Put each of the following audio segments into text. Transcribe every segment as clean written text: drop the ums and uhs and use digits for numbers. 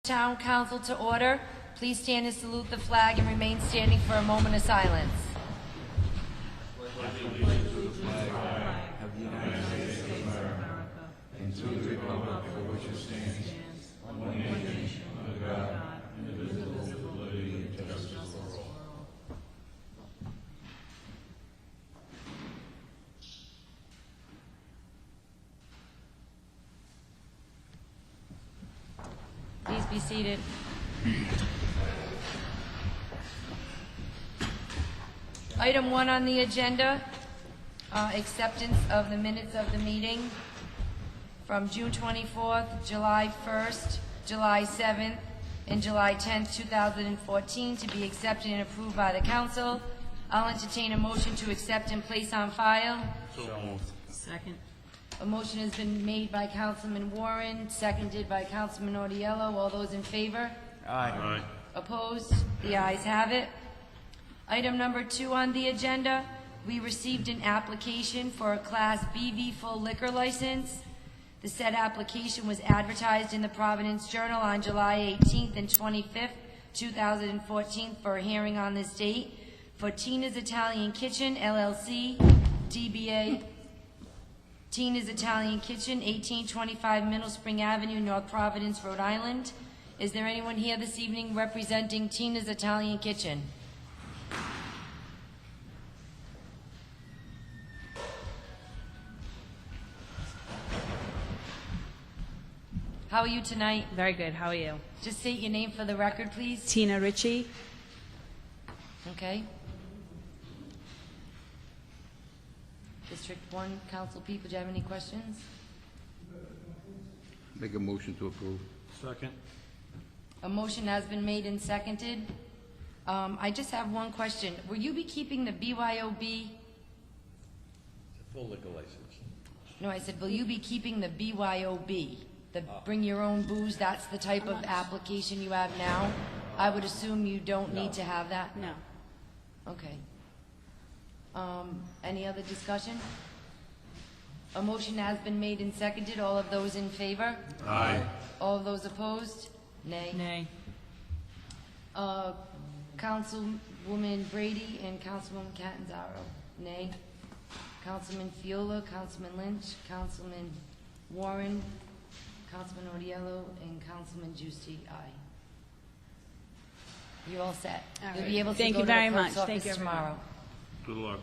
Town Council to order. Please stand and salute the flag and remain standing for a moment of silence. Please be seated. Item 1 on the agenda, acceptance of the minutes of the meeting from June 24th, July 1st, July 7th, and July 10th, 2014 to be accepted and approved by the council. I'll entertain a motion to accept and place on file. So moved. Second. A motion has been made by Councilman Warren, seconded by Councilman Audiello. All those in favor? Aye. Opposed? The ayes have it. Item number 2 on the agenda, we received an application for a Class BV full liquor license. The said application was advertised in the Providence Journal on July 18th and 25th, 2014 for a hearing on this date for Tina's Italian Kitchen, LLC, DBA Tina's Italian Kitchen, 1825 Middle Spring Avenue, North Providence, Rhode Island. Is there anyone here this evening representing Tina's Italian Kitchen? How are you tonight? Very good. How are you? Just state your name for the record, please. Tina Ritchie. Okay. District 1 council people, do you have any questions? Make a motion to approve. Second. A motion has been made and seconded. I just have one question. Will you be keeping the BYOB? Full liquor license. No, I said, will you be keeping the BYOB? The bring your own booze, that's the type of application you have now? I would assume you don't need to have that? No. Okay. Any other discussion? A motion has been made and seconded. All of those in favor? Aye. All of those opposed? Nay. Nay. Councilwoman Brady and Councilwoman Catanzaro? Nay. Councilman Fiola, Councilman Lynch, Councilman Warren, Councilman Audiello, and Councilman Giusti, aye. You're all set. All You'll right. be able to Thank go you to the very clerk's much. Thank office you, everyone. tomorrow. Good luck.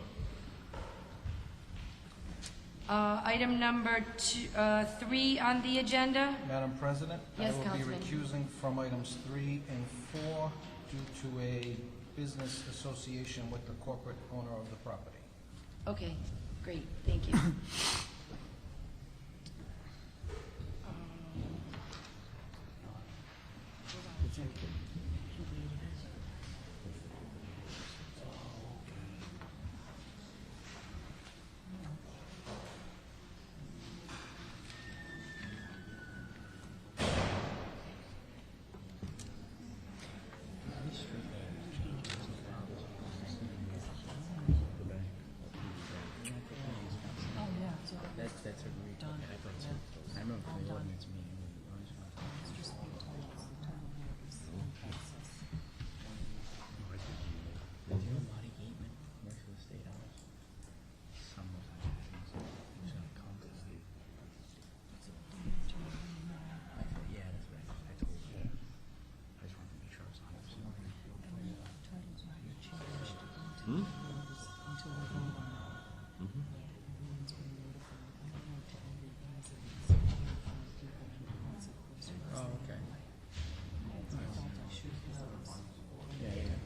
Item number 3 on the agenda. Madam President? Yes, I will Councilman. be recusing from items 3 and 4 due to a business association with the corporate owner of the property. Okay, great, thank you. That's a great. I remember from the ordinance meeting. The deal body Gateman works for the state house. Some of that he's gonna come to the. Yeah, that's right. I told you. I just wanted to make sure I was on it. Oh, okay. Yeah.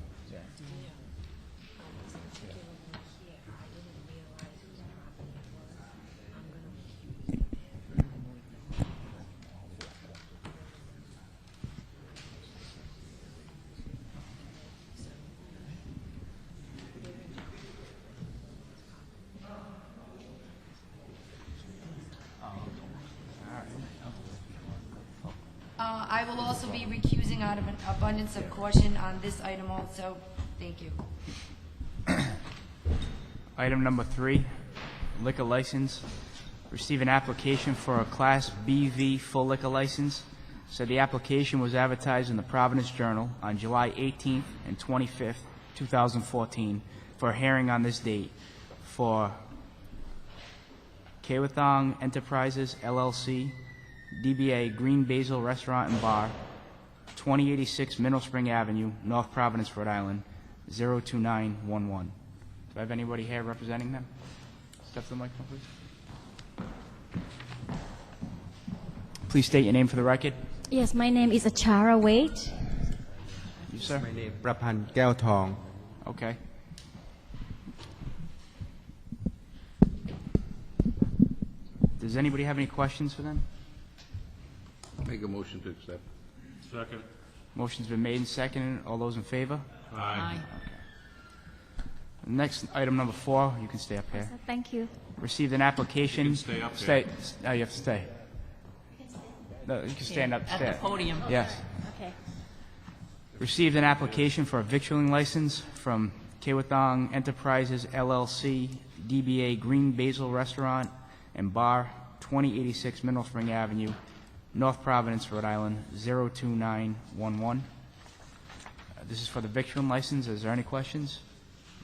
I will also be recusing out of an abundance of caution on this item also. Thank you. Item number 3, liquor license. Receive an application for a Class BV full liquor license. said the application was advertised in the Providence Journal on July 18th and 25th, 2014, for a hearing on this date for Kewathong Enterprises, LLC, DBA Green Basil Restaurant and Bar, 2086 Middle Spring Avenue, North Providence, Rhode Island, 02911. Do I have anybody here representing them? Step to the microphone, please. Please state your name for the record. Yes, my name is Achara Wade. You, sir? My name ประพันธ์แก้วทอง Okay. Does anybody have any questions for them? Make a motion to accept. Second. Motion's been made and seconded. All those in favor? Aye. Next, item number 4, you can stay up here. Thank you. Received an application. You can stay up Stay. You have to stay. No, you can stand up. At the podium. Yes. Okay. Received an application for a victualling license from Kewathong Enterprises, LLC, DBA Green Basil Restaurant and Bar, 2086 Middle Spring Avenue, North Providence, Rhode Island, 02911. This is for the victualling license. Is there any questions?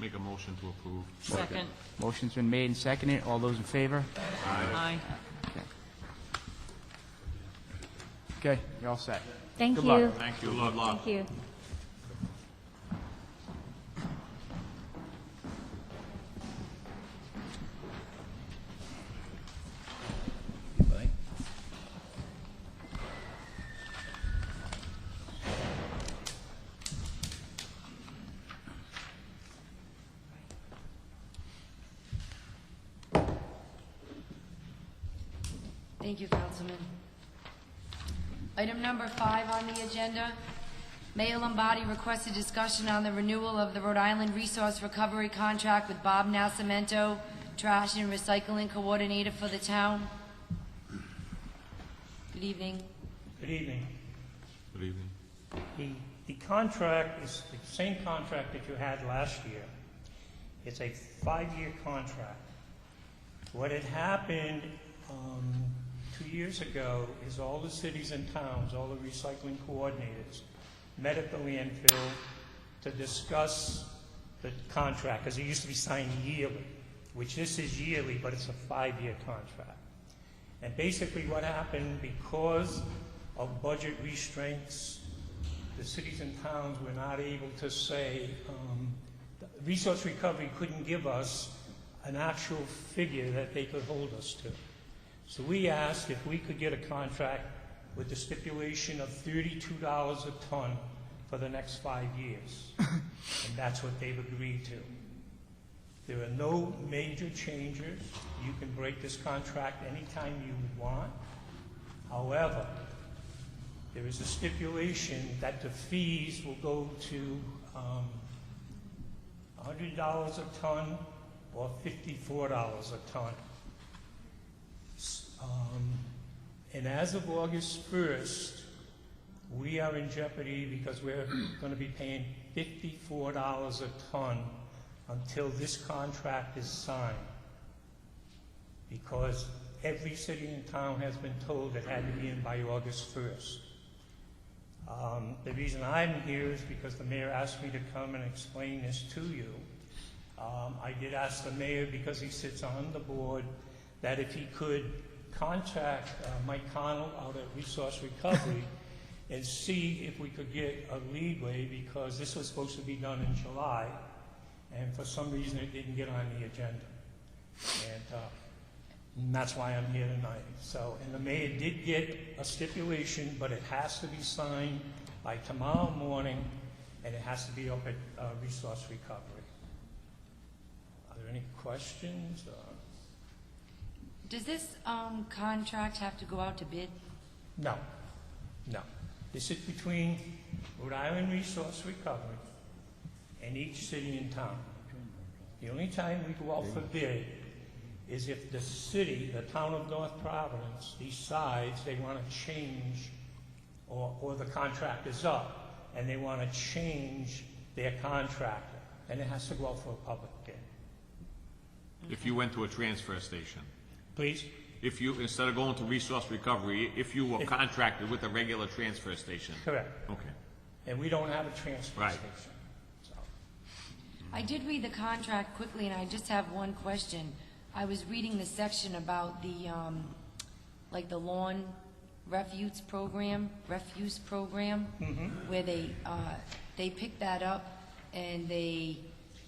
Make a motion to approve. Second. Motion's been made and seconded. All those in favor? Aye. Okay, you're all set. Thank Good you. luck. Thank you. Good luck. Thank you. Thank you, Councilman. Item number 5 on the agenda, Mayor Lombardi requests a discussion on the renewal of the Rhode Island Resource Recovery Contract with Bob Nascimento, Trash and Recycling Coordinator for the town. Good evening. Good evening. Good evening. The contract is the same contract that you had last year. It's a 5-year contract. What had happened 2 years ago is all the cities and towns, all the recycling coordinators, met at the landfill to discuss the contract, because it used to be signed yearly, which this is yearly, but it's a 5-year contract. And basically what happened, because of budget restraints, the cities and towns were not able to say, resource recovery couldn't give us an actual figure that they could hold us to. So we asked if we could get a contract with the stipulation of $32 a ton for the next 5 years. And that's what they've agreed to. There are no major changes. You can break this contract anytime you want. However, there is a stipulation that the fees will go to $100 a ton or $54 a ton. And as of August 1st, we are in jeopardy because we're going to be paying $54 a ton until this contract is signed. Because every city and town has been told it had to be in by August 1st. The reason I'm here is because the mayor asked me to come and explain this to you. I did ask the mayor, because he sits on the board, that if he could contact Mike Connell out at Resource Recovery and see if we could get a leadway, because this was supposed to be done in July, and for some reason it didn't get on the agenda. And that's why I'm here tonight. So, and the mayor did get a stipulation, but it has to be signed by tomorrow morning, and it has to be up at Resource Recovery. Are there any questions? Does this contract have to go out to bid? No, no. This is between Rhode Island Resource Recovery and each city and town. The only time we go out for bid is if the city, the town of North Providence, decides they want to change, or the contract is up, and they want to change their contractor, and it has to go out for a public bid. If you went to a transfer station, Please? if you, instead of going to resource recovery, if you were contracted with a regular transfer station. Correct. Okay. And we don't have a transfer Right. station. So, I did read the contract quickly, and I just have one question. I was reading the section about the, like the lawn refuse program, where they pick that up, and they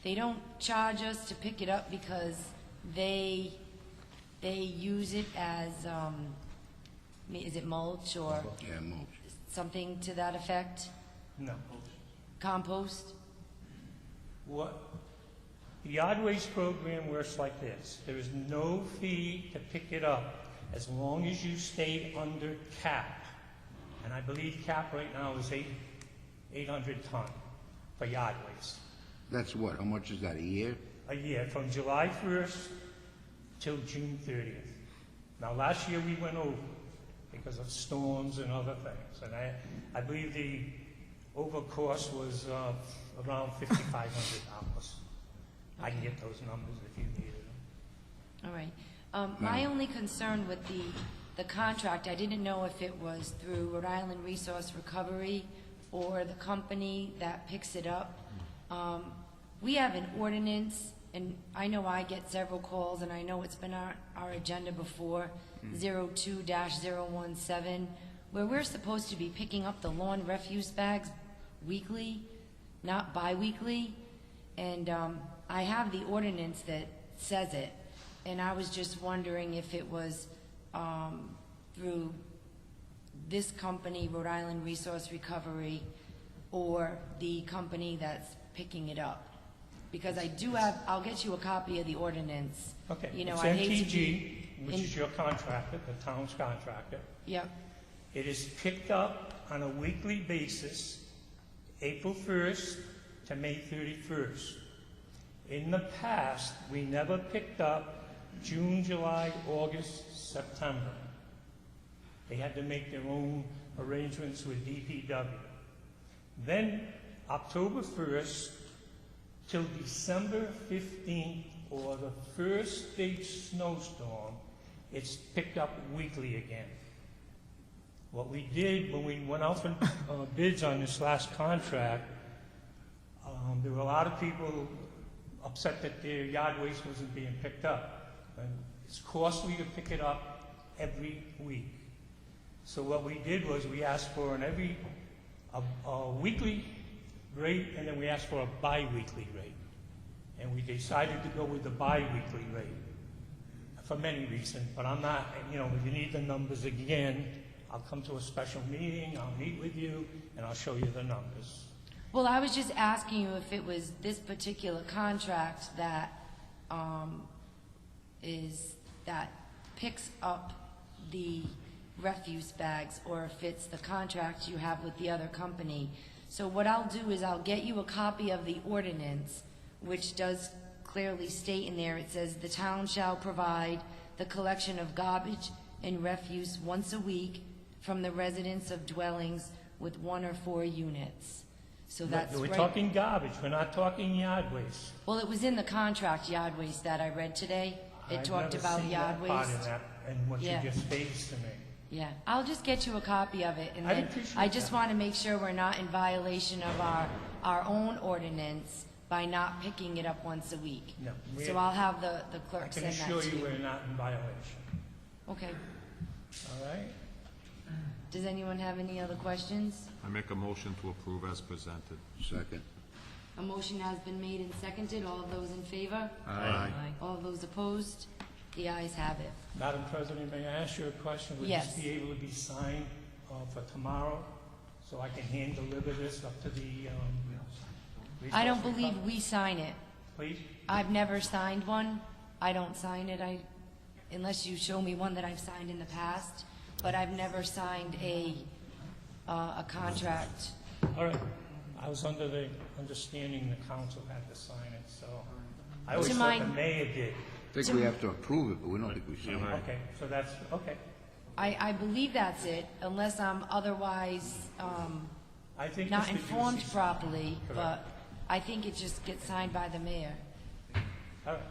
don't charge us to pick it up because they use it as, is it mulch or Yeah, mulch. something to that effect? no. Compost? What, the yard waste program works like this. There is no fee to pick it up as long as you stay under cap. And I believe cap right now is 800 ton for yard waste. That's what, how much is that, a year? A year, from July 1st till June 30th. Now, last year we went over because of storms and other things. And I believe the over cost was around $5,500. I can get those numbers if you needed them. All right. My only concern with the contract, I didn't know if it was through Rhode Island Resource Recovery or the company that picks it up. We have an ordinance, and I know I get several calls, and I know it's been our agenda before, 02-017, where we're supposed to be picking up the lawn refuse bags weekly, not bi-weekly. And I have the ordinance that says it, and I was just wondering if it was through this company, Rhode Island Resource Recovery, or the company that's picking it up. Because I do have, I'll get you a copy of the ordinance. Okay, You know, it's I hate to NTG, be which in- is your contractor, the town's contractor. Yep, It is picked up on a weekly basis, April 1st to May 31st. In the past, we never picked up June, July, August, September. They had to make their own arrangements with DPW. Then, October 1st till December 15th, or the first big snowstorm, it's picked up weekly again. What we did when we went out for bids on this last contract, there were a lot of people upset that their yard waste wasn't being picked up. And it's costly to pick it up every week. So what we did was we asked for a weekly rate, and then we asked for a bi-weekly rate. And we decided to go with the bi-weekly rate for many reasons, but I'm not, if you need the numbers again, I'll come to a special meeting, I'll meet with you, and I'll show you the numbers. well, I was just asking you if it was this particular contract that picks up the refuse bags, or if it's the contract you have with the other company. So what I'll do is I'll get you a copy of the ordinance, which does clearly state in there, it says, "The town shall provide the collection of garbage and refuse once a week from the residents of dwellings with 1 or 4 units." So that's We're right. talking garbage, we're not talking yard waste. Well, it was in the contract, yard waste, that I read today. It talked about yard I've never seen that part in waste. that, and what you Yeah. just stated to me. Yeah, I'll just get you a copy of it, and I'd then appreciate I just that. want to make sure we're not in violation of our own ordinance by not picking it up once a week. No, So I'll have the I clerk can send that assure to you you. we're not in violation, Okay. all right? Does anyone have any other questions? I make a motion to approve as presented. Second. A motion has been made and seconded. All of those in favor? Aye. All of those opposed? The ayes have it. Madam President, may I ask you a question? Would Yes. this be able to be signed for tomorrow, so I can hand deliver this up to the, I don't resource believe recovery? we sign it. Please? I've never signed one. I don't sign it, unless you show me one that I've signed in the past, but I've never signed a contract. All right. I was under the understanding the council had to sign it, so I always To thought the mine- mayor did. I think we have to approve it, but we don't think we should. Okay, so that's, okay. I believe that's it, unless I'm otherwise I think not Mr. informed Ducey's- properly, Correct. but I think it just gets signed by the mayor. All right.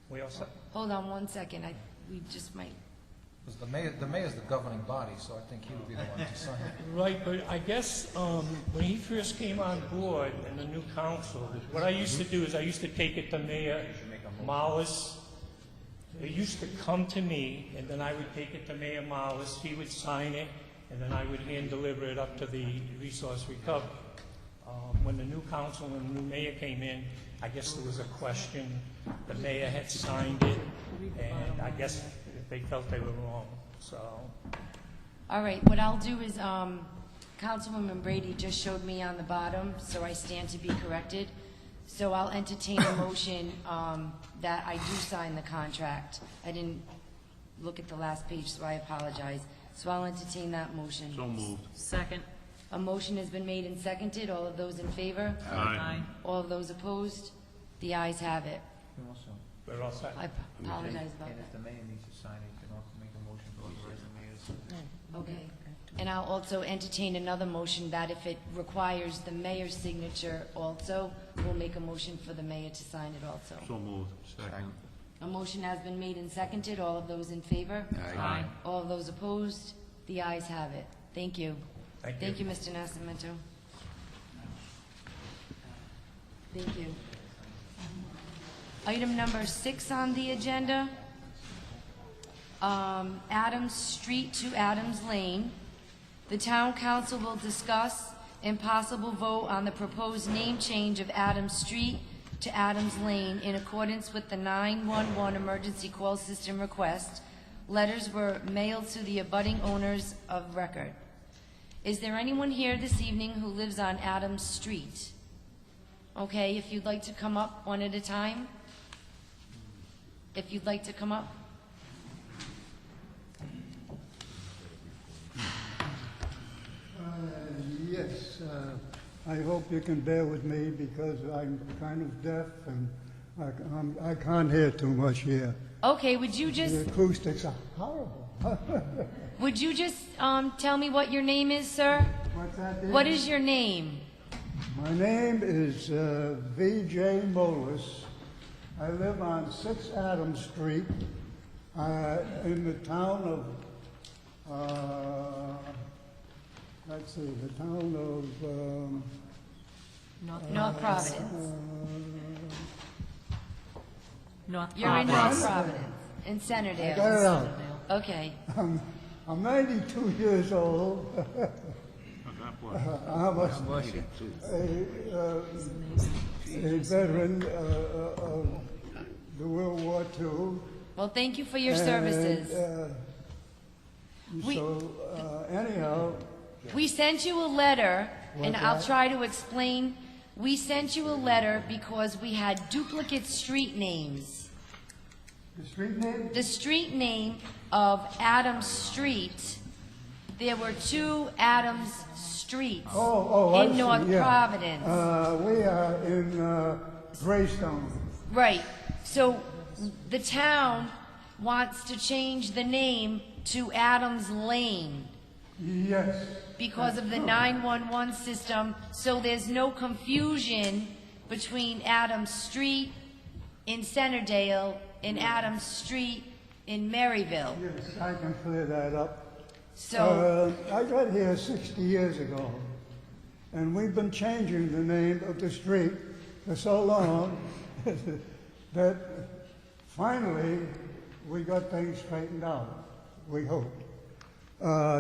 We all set? Hold on one second. we just might, Because the mayor's the governing body, so I think he would be the one to sign it. Right, but I guess when he first came on board and the new council, what I used to do is I used to take it to Mayor Marlis. It used to come to me, and then I would take it to Mayor Marlis, he would sign it, and then I would hand deliver it up to the resource recovery. When the new council and the new mayor came in, I guess there was a question, the mayor had signed it, and I guess they felt they were wrong, so. all right, what I'll do is, Councilwoman Brady just showed me on the bottom, so I stand to be corrected. So I'll entertain a motion, that I do sign the contract. I didn't look at the last page, so I apologize. So I'll entertain that motion. So moved. Second. A motion has been made and seconded. All of those in favor? Aye. All of those opposed? The ayes have it. You also, We're all set. I apologize about and if that. the mayor needs to sign it, you can also make a motion to authorize the mayor's. Okay. And I'll also entertain another motion that if it requires the mayor's signature also, we'll make a motion for the mayor to sign it also. So moved. Second. A motion has been made and seconded. All of those in favor? Aye. All of those opposed? The ayes have it. Thank you. Thank you. Mr. Nascimento. Thank you. Item number 6 on the agenda, Adams Street to Adams Lane. The town council will discuss and possible vote on the proposed name change of Adams Street to Adams Lane in accordance with the 911 emergency call system request. Letters were mailed to the abutting owners of record. Is there anyone here this evening who lives on Adams Street? Okay, if you'd like to come up one at a time. If you'd like to come up. Yes, I hope you can bear with me because I'm kind of deaf and I can't hear too much here. Okay, would you The just, acoustics are horrible. tell me what your name is, sir? What's that? dear? What is your name? My name is V.J. Molis. I live on 6 Adams Street in the town of, let's see, the town of, North Providence. North You're in Providence. North Providence, in I got it Centerdale. out. Okay, I'm 92 years old. I'm a veteran of the World War II. well, thank you for your services. We- Anyhow, We sent you a letter, and What's I'll that? try to explain. We sent you a letter because we had duplicate street names. the street name? The street name of Adams Street, there were 2 Adams Streets I in see, North yeah. Providence. We are in Greystone. Right, so the town wants to change the name to Adams Lane Yes. because of the 911 system, so there's no confusion between Adams Street in Centerdale and Adams Street in Maryville. Yes, I can clear that up. So, I got here 60 years ago, and we've been changing the name of the street for so long that finally we got things straightened out, we hope.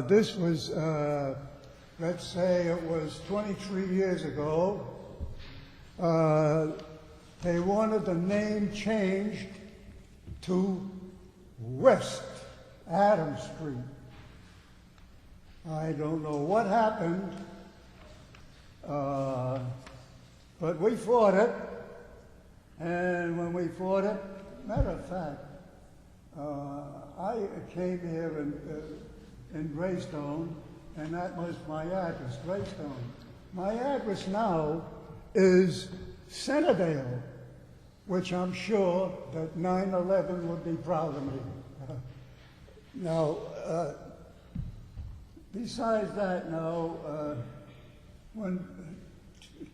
This was, let's say it was 23 years ago. They wanted the name changed to West Adams Street. I don't know what happened, but we fought it, and when we fought it, matter of fact, I came here in Greystone, and that was my address, Greystone. My address now is Centerdale, which I'm sure that 9/11 would be proud of me. Now, besides that, now, when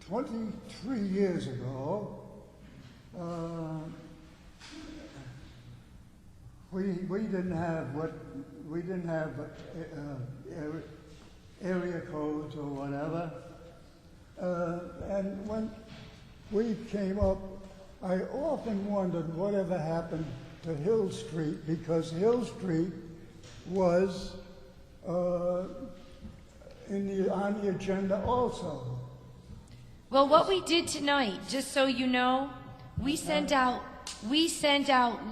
23 years ago, we didn't have area codes or whatever. And when we came up, I often wondered whatever happened to Hill Street, because Hill Street was on the agenda also. Well, what we did tonight, just so you know, we sent out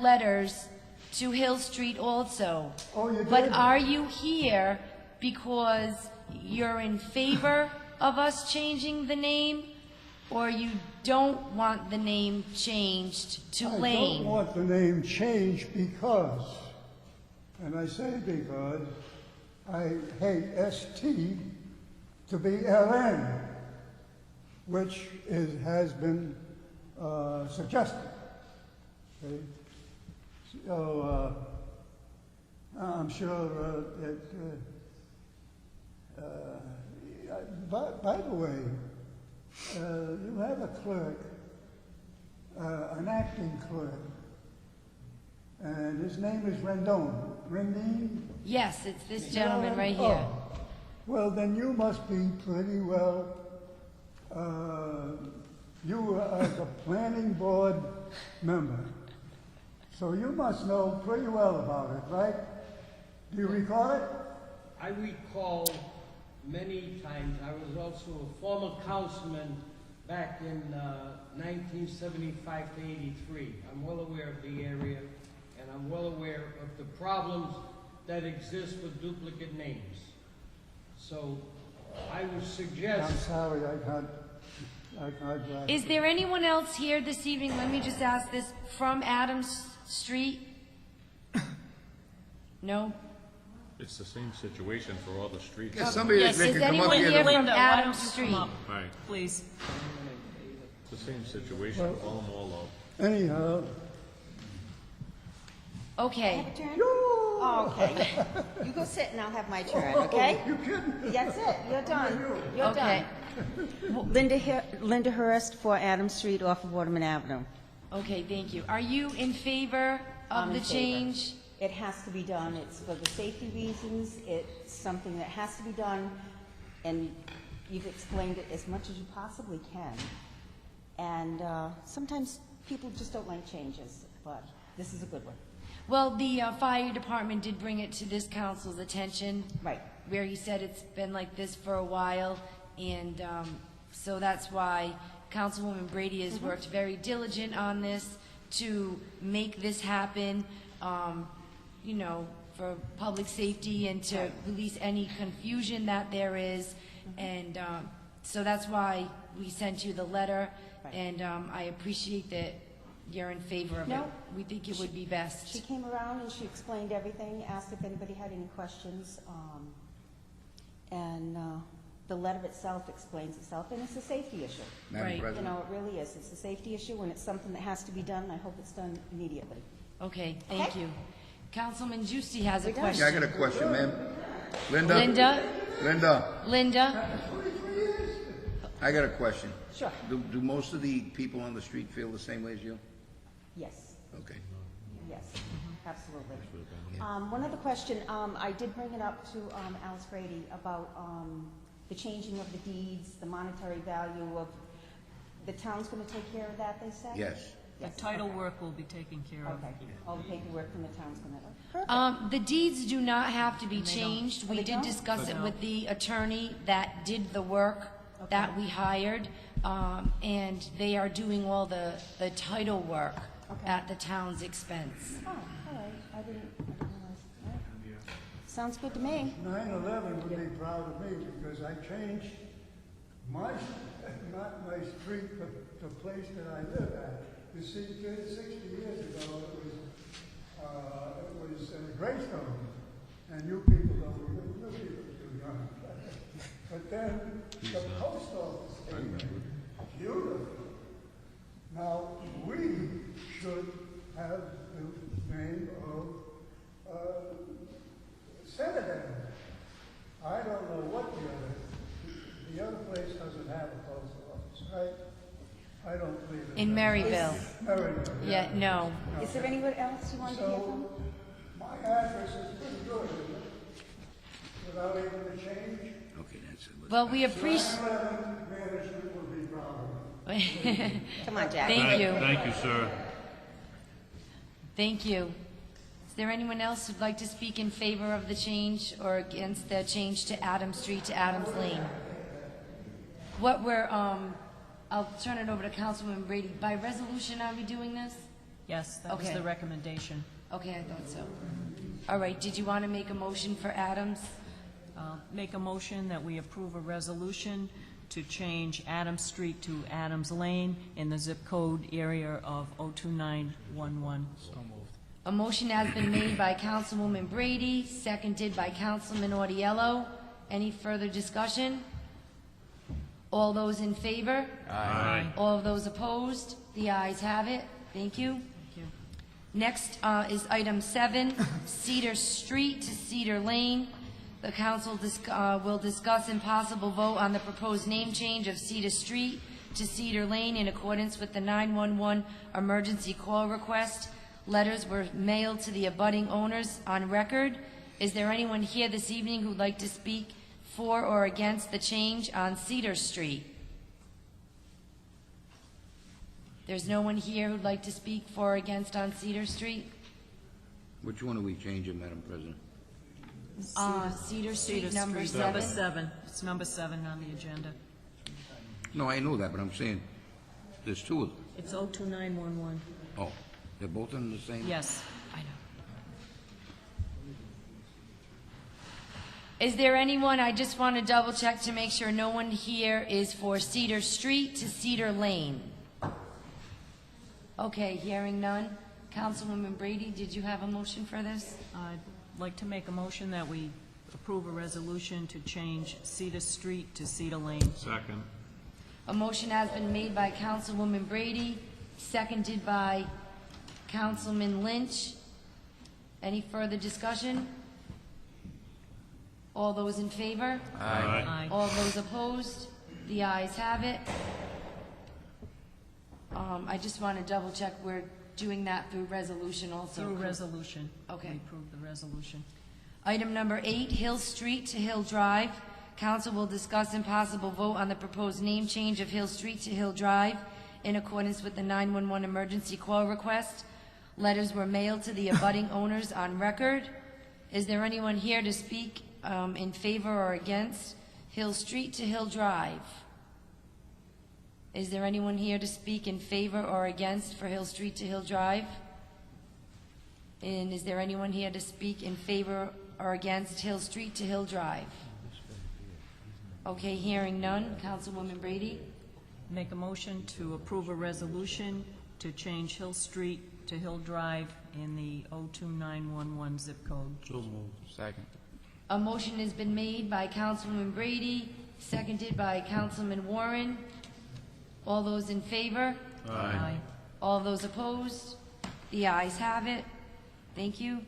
letters to Hill Street also. Oh, you did? But are you here because you're in favor of us changing the name, or you don't want the name changed to I Lane? don't want the name changed because, and I say because, I hate ST to be LN, which has been suggested. Okay? So I'm sure by the way, you have a clerk, an acting clerk, and his name is Rendine? Yes, it's this gentleman right here. Oh. Well, then you must be pretty well, you as a planning board member, so you must know pretty well about it, right? Do you recall it? I recall many times. I was also a former councilman back in 1975 to 83. I'm well aware of the area, and I'm well aware of the problems that exist with duplicate names. So I would suggest... I'm sorry, I can't. Is there anyone else here this evening, let me just ask this, from Adams Street? No? It's the same situation for all the streets. Get somebody that Is can come up anyone here. here from Linda, why Adams don't you Street? come up, Right, please? it's the same situation, call them all out. Anyhow, Okay. Oh, okay. You go sit and I'll have my turn, okay? you kidding? That's it. You're done. You're Okay. done. Linda Hurst for Adams Street off of Waterman Avenue. Okay, thank you. Are you in favor of I'm the in favor. change? It has to be done. It's for the safety reasons. It's something that has to be done, and you've explained it as much as you possibly can. And sometimes people just don't like changes, but this is a good one. Well, the fire department did bring it to this council's attention. Right. Where he said it's been like this for a while, and so that's why Councilwoman Brady has worked very diligent on this to make this happen, you know, for public safety and to release any confusion that there is. And so that's why we sent you the letter, and I appreciate that you're in favor of it. No. We think it would be best. She came around and she explained everything, asked if anybody had any questions, and the letter itself explains itself, and it's a safety issue. Madam Right. You President, know, it really is. It's a safety issue, and it's something that has to be done, and I hope it's done immediately. Okay, thank Okay. you. Councilman Juicy has a We're done. question. yeah, I got a question, ma'am. Linda? Linda? Linda? I got a question. Sure. Do most of the people on the street feel the same way as you? Yes. Okay. Yes, absolutely. One other question, I did bring it up to Alice Brady about the changing of the deeds, the monetary value of, the town's going to take care of that, they said? Yes. The title work will be taken care of. Okay, all the paperwork from the town's going to, perfect. The deeds do not have to be changed. Oh, We they did don't? discuss it No. with the attorney that did the work that we hired, and they are doing all the title work at the town's expense. Oh, all right, I didn't realize. All right. Sounds good to me. 9/11 would be proud of me because I changed my, not my street, but the place that I live at. You see, 60 years ago, it was Greystone, and you people don't remember, you people are too young. But then the post office came in, beautiful. Now, we should have the name of Senator. I don't know what the other place doesn't have a post office, right? I don't believe it. In Maryville. Maryville, Yeah, no. Is there anyone else you wanted to hear from? My address is pretty good, isn't it? Without even a change. Okay, that's it. Well, we appreciate, 9/11 management will be proud of me. Come on, Jack. thank you. Thank you, sir. Thank you. Is there anyone else who'd like to speak in favor of the change or against the change to Adams Street to Adams Lane? What we're, I'll turn it over to Councilwoman Brady. By resolution, are we doing this? Yes, that was Okay. the recommendation. Okay, I thought so. All right, did you want to make a motion for Adams? Make a motion that we approve a resolution to change Adams Street to Adams Lane in the zip code area of 02911. A motion has been made by Councilwoman Brady, seconded by Councilman Audiello. Any further discussion? All those in favor? Aye. All of those opposed? The ayes have it. Thank you. Thank you. Next is item 7, Cedar Street to Cedar Lane. The council will discuss and possible vote on the proposed name change of Cedar Street to Cedar Lane in accordance with the 911 emergency call request. Letters were mailed to the abutting owners on record. Is there anyone here this evening who'd like to speak for or against the change on Cedar Street? There's no one here who'd like to speak for or against on Cedar Street? Which one are we changing, Madam President? Cedar Street, Cedar number Street, number 7. 7. It's number 7 on the agenda. No, I know that, but I'm saying there's two of them. It's 02911. Oh, they're both in the same? Yes. I know. Is there anyone, I just want to double check to make sure no one here is for Cedar Street to Cedar Lane. Okay, hearing none. Councilwoman Brady, did you have a motion for this? I'd like to make a motion that we approve a resolution to change Cedar Street to Cedar Lane. Second. A motion has been made by Councilwoman Brady, seconded by Councilman Lynch. Any further discussion? All those in favor? Aye. All those opposed? The ayes have it. I just want to double check, we're doing that through resolution also. Through resolution. Okay. We approve the resolution. Item number 8, Hill Street to Hill Drive. Council will discuss and possible vote on the proposed name change of Hill Street to Hill Drive in accordance with the 911 emergency call request. Letters were mailed to the abutting owners on record. Is there anyone here to speak in favor or against Hill Street to Hill Drive? Is there anyone here to speak in favor or against for Hill Street to Hill Drive? And is there anyone here to speak in favor or against Hill Street to Hill Drive? Okay, hearing none. Councilwoman Brady? Make a motion to approve a resolution to change Hill Street to Hill Drive in the 02911 zip code. Second. A motion has been made by Councilwoman Brady, seconded by Councilman Warren. All those in favor? Aye. All those opposed? The ayes have it. Thank you.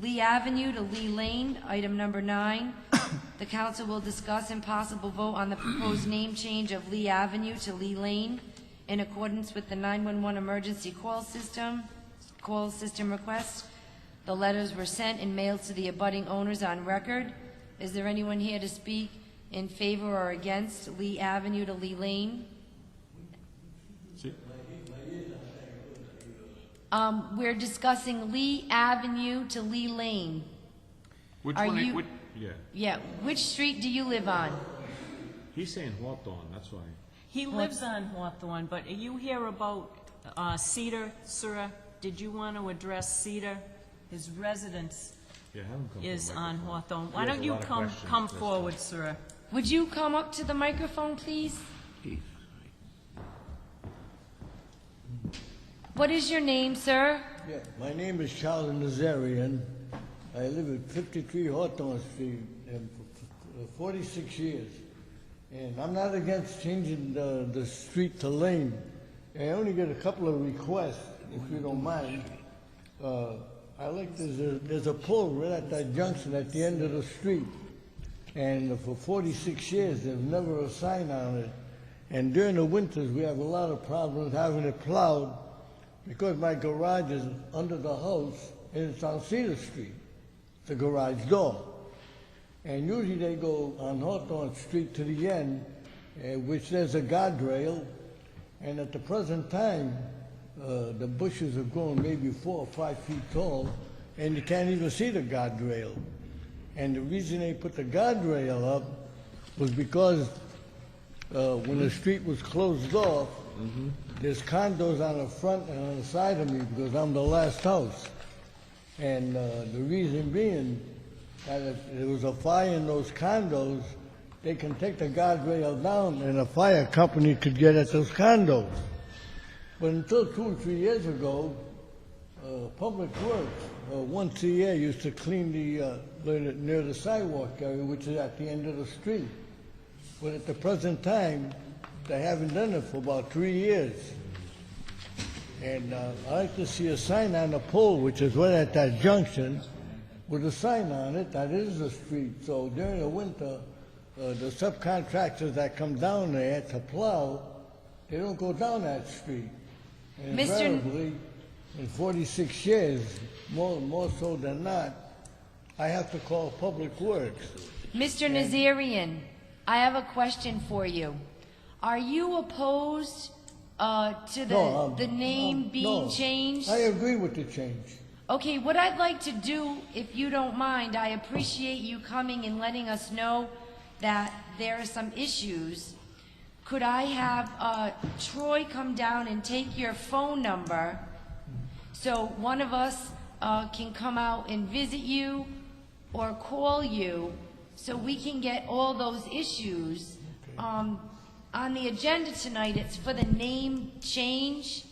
Lee Avenue to Lee Lane, item number 9. The council will discuss and possible vote on the proposed name change of Lee Avenue to Lee Lane in accordance with the 911 emergency call system request. The letters were sent and mailed to the abutting owners on record. Is there anyone here to speak in favor or against Lee Avenue to Lee Lane? We're discussing Lee Avenue to Lee Lane. Which Are one? you- Yeah. Yeah, which street do you live on? He's saying Hawthorne, that's why. He lives on Hawthorne, but are you here about Cedar, sir? Did you want to address Cedar? His residence Yeah, have him come to is the on microphone. Hawthorne. He Why has don't a you lot of come questions this forward, sir? Would you come up to the microphone, please? What is your name, sir? Yeah, my name is Charles Nazarian. I live at 53 Hawthorne Street for 46 years. And I'm not against changing the street to lane. I only get a couple of requests, if you don't mind. There's a pole right at that junction at the end of the street. And for 46 years, there's never a sign on it. And during the winters, we have a lot of problems having it plowed because my garage is under the house and it's on Cedar Street, the garage door. And usually they go on Hawthorne Street to the end, which there's a guardrail, and at the present time, the bushes have grown maybe 4 or 5 feet tall, and you can't even see the guardrail. And the reason they put the guardrail up was because when the street was closed off, there's condos on the front and on the side of me because I'm the last house. And the reason being that if there was a fire in those condos, they can take the guardrail down and a fire company could get at those condos. But until 2 or 3 years ago, Public Works, once a year, used to clean near the sidewalk area, which is at the end of the street. But at the present time, they haven't done it for about 3 years. And I'd like to see a sign on the pole, which is right at that junction, with a sign on it that is the street. So during the winter, the subcontractors that come down there to plow, they don't go down that street. And invariably, in 46 years, more so than not, I have to call Public Works. Mr. Nazarian, I have a question for you. Are you opposed to the name being changed? I agree with the change. Okay, what I'd like to do, if you don't mind, I appreciate you coming and letting us know that there are some issues. Could I have Troy come down and take your phone number so one of us can come out and visit you or call you so we can get all those issues on the agenda tonight? It's for the name change.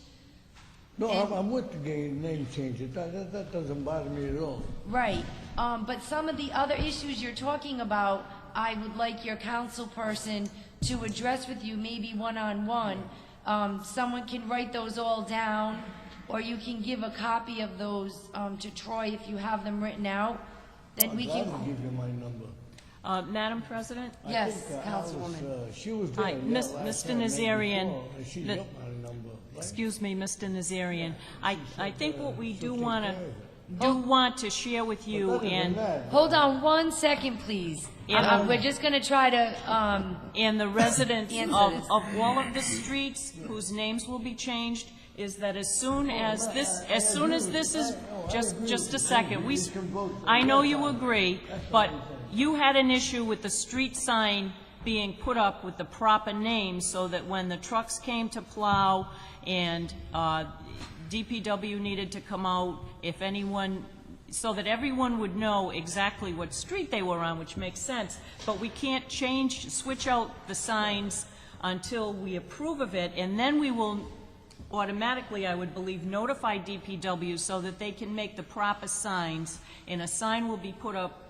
No, I'm with the name change. That doesn't bother me at all. Right, but some of the other issues you're talking about, I would like your council person to address with you, maybe one-on-one. Someone can write those all down, or you can give a copy of those to Troy if you have them written out. Then we can. I'll give you my number. Madam President? Yes, Councilwoman. She was Hi, there. Mr. Nazarian. She got my number. Excuse me, Mr. Nazarian. I think what we do want to share with you, and Hold on 1 second, please. We're just going to try to and the residents Answer of this. all of the streets whose names will be changed, is that as soon as this is, just a second, I know you agree, but you had an issue with the street sign being put up with the proper name so that when the trucks came to plow and DPW needed to come out, if anyone, so that everyone would know exactly what street they were on, which makes sense, but we can't switch out the signs until we approve of it, and then we will automatically, I would believe, notify DPW so that they can make the proper signs, and a sign will be put up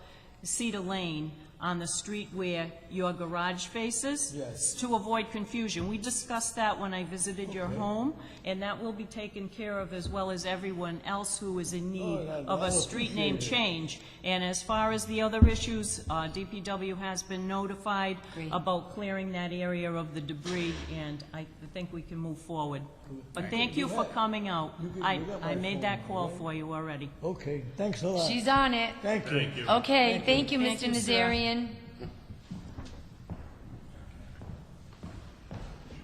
Cedar Lane on the street where your garage faces, Yes. to avoid confusion. We discussed that when I visited your home, and that will be taken care of, as well as everyone else who is in need of a street name change. And as far as the other issues, DPW has been notified about clearing that area of the debris, and I think we can move forward. But thank you for coming out. I made that call for you already. Okay, thanks a lot. She's on it. Thank you. Okay, thank you, Thank Mr. you, sir. Nazarian.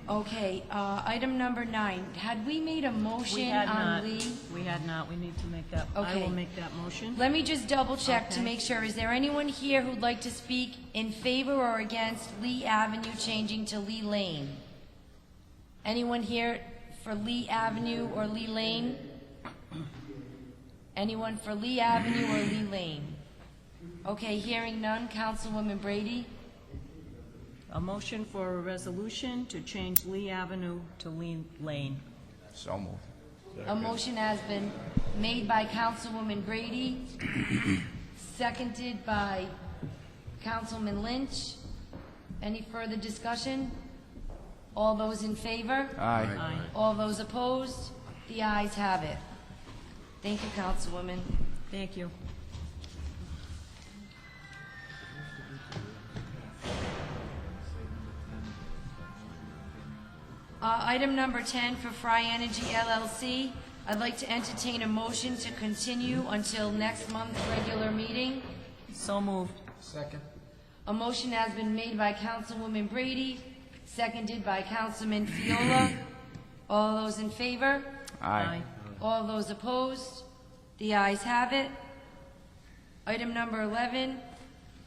Okay, item number 9. Had we made a We motion had on not. Lee? We had not. We need to make that. I Okay. will make that motion. Let me just double check to Okay. make sure. Is there anyone here who'd like to speak in favor or against Lee Avenue changing to Lee Lane? Anyone here for Lee Avenue or Lee Lane? Anyone for Lee Avenue or Lee Lane? Okay, hearing none. Councilwoman Brady? A motion for a resolution to change Lee Avenue to Lee Lane. So moved. A motion has been made by Councilwoman Brady, seconded by Councilman Lynch. Any further discussion? All those in favor? Aye. Aye. All those opposed? The ayes have it. Thank you, Councilwoman. Thank you. Item number 10 for Fry Energy LLC, I'd like to entertain a motion to continue until next month's regular meeting. So moved. Second. A motion has been made by Councilwoman Brady, seconded by Councilman Fiola. All those in favor? Aye. All those opposed? The ayes have it. Item number 11,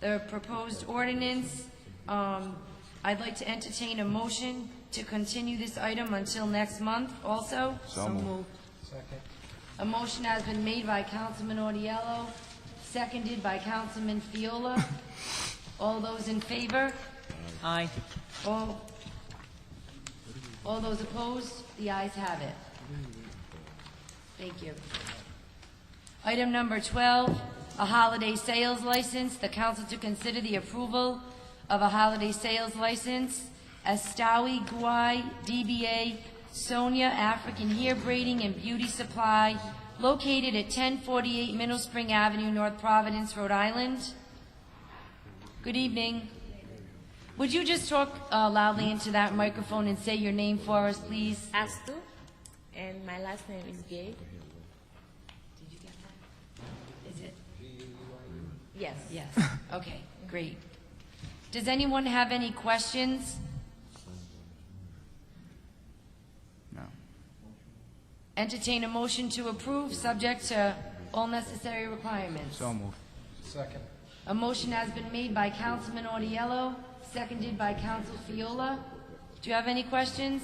the proposed ordinance. I'd like to entertain a motion to continue this item until next month also. So moved. Second. A motion has been made by Councilman Audiello, seconded by Councilman Fiola. All those in favor? Aye. All those opposed? The ayes have it. Thank you. Item number 12, a holiday sales license. The council to consider the approval of a holiday sales license. Astawi Guai DBA Sonia African Hair Braiding and Beauty Supply, located at 1048 Middle Spring Avenue, North Providence, Rhode Island. Good evening. Would you just talk loudly into that microphone and say your name for us, please? Astu, and my last name is Gay. Did you get that? Is it? Yes. Yes. Okay, great. Does anyone have any questions? No. Entertain a motion to approve, subject to all necessary requirements. So moved. Second. A motion has been made by Councilman Audiello, seconded by Council Fiola. Do you have any questions?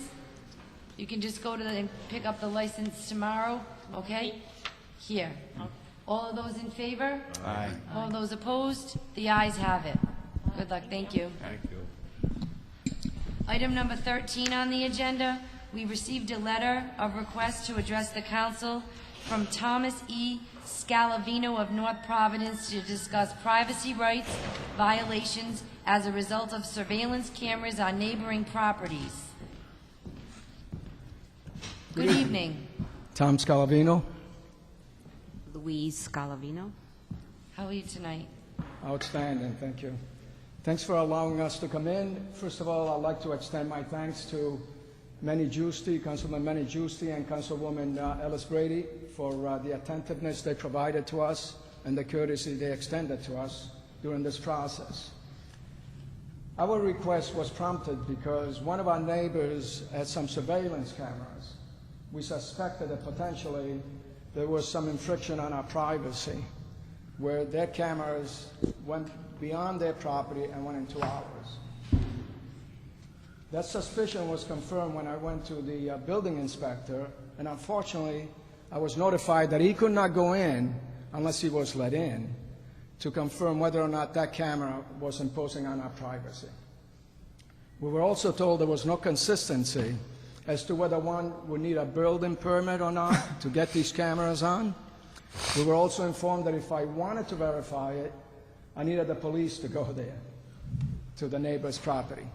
You can just go to and pick up the license tomorrow, okay? Here. All of those in favor? Aye. All those opposed? The ayes have it. Good luck, thank you. Thank you. Item number 13 on the agenda, we received a letter of request to address the council from Thomas E. Scalavino of North Providence to discuss privacy rights violations as a result of surveillance cameras on neighboring properties. Good evening. Tom Scalavino. Louise Scalavino. How are you tonight? Outstanding, thank you. Thanks for allowing us to come in. First of all, I'd like to extend my thanks to Manny Giusti, Councilman Manny Giusti, and Councilwoman Ellis Brady for the attentiveness they provided to us and the courtesy they extended to us during this process. Our request was prompted because one of our neighbors had some surveillance cameras. We suspected that potentially there was some infringement on our privacy, where their cameras went beyond their property and went into ours. That suspicion was confirmed when I went to the building inspector, and unfortunately, I was notified that he could not go in unless he was let in to confirm whether or not that camera was imposing on our privacy. We were also told there was no consistency as to whether one would need a building permit or not to get these cameras on. We were also informed that if I wanted to verify it, I needed the police to go there to the neighbor's property.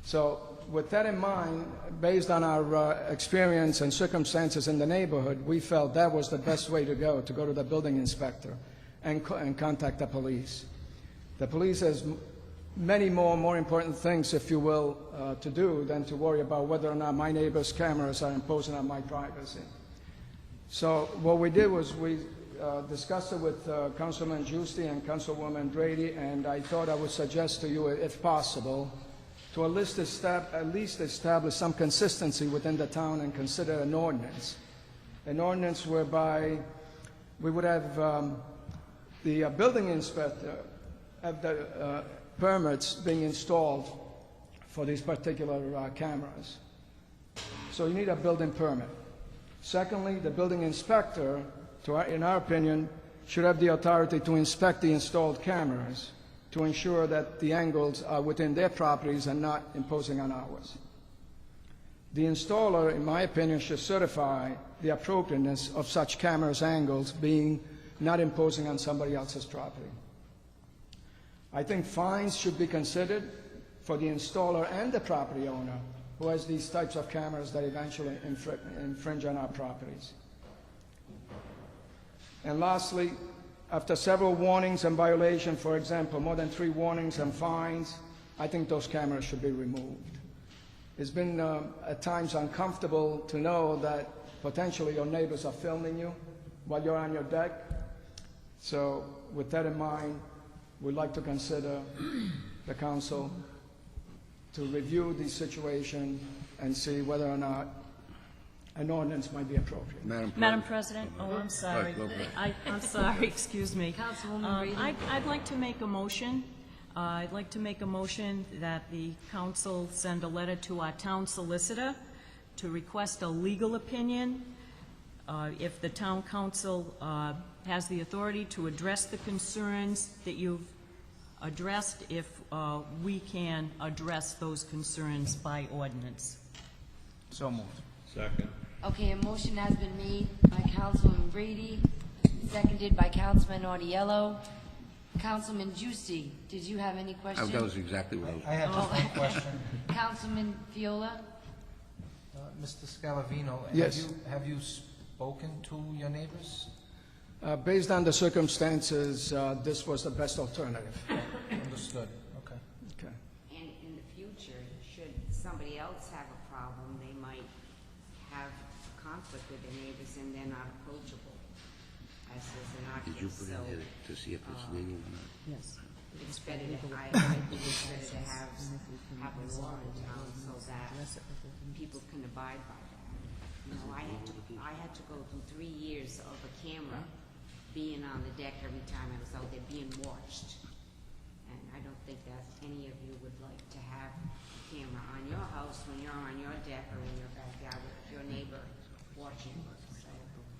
So with that in mind, based on our experience and circumstances in the neighborhood, we felt that was the best way to go to the building inspector and contact the police. The police has many more important things, if you will, to do than to worry about whether or not my neighbor's cameras are imposing on my privacy. So what we did was we discussed it with Councilman Giusti and Councilwoman Brady, and I thought I would suggest to you, if possible, to at least establish some consistency within the town and consider an ordinance whereby we would have the building inspector have the permits being installed for these particular cameras. So you need a building permit. Secondly, the building inspector, in our opinion, should have the authority to inspect the installed cameras to ensure that the angles are within their properties and not imposing on ours. The installer, in my opinion, should certify the appropriateness of such cameras' angles being not imposing on somebody else's property. I think fines should be considered for the installer and the property owner who has these types of cameras that eventually infringe on our properties. And lastly, after several warnings and violations, for example, more than 3 warnings and fines, I think those cameras should be removed. It's been at times uncomfortable to know that potentially your neighbors are filming you while you're on your deck. So with that in mind, we'd like to consider the council to review the situation and see whether or not an ordinance might be appropriate. Madam President, I'm sorry. Go for it. I'm sorry, excuse me. Councilwoman Brady. I'd like to make a motion. I'd like to make a motion that the council send a letter to our town solicitor to request a legal opinion. If the town council has the authority to address the concerns that you've addressed, if we can address those concerns by ordinance. So moved. Second. Okay, a motion has been made by Councilman Brady, seconded by Councilman Audiello. Councilman Giusti, did you have any questions? That was exactly what I was... I have just one question. Councilman Fiola? Mr. Scalavino, Yes. have you spoken to your neighbors? Based on the circumstances, this was the best alternative. Understood. Okay. Okay. And in the future, should somebody else have a problem, they might have conflict with their neighbors and they're not approachable, as is in our Did you case. put in there to see if it's legal or not? Yes. It's better to, I think it's better to have a law in town so that people can abide by that. You know, I had to go through 3 years of a camera being on the deck every time I was out there being watched. And I don't think that any of you would like to have a camera on your house when you're on your deck or in your backyard with your neighbor watching. So.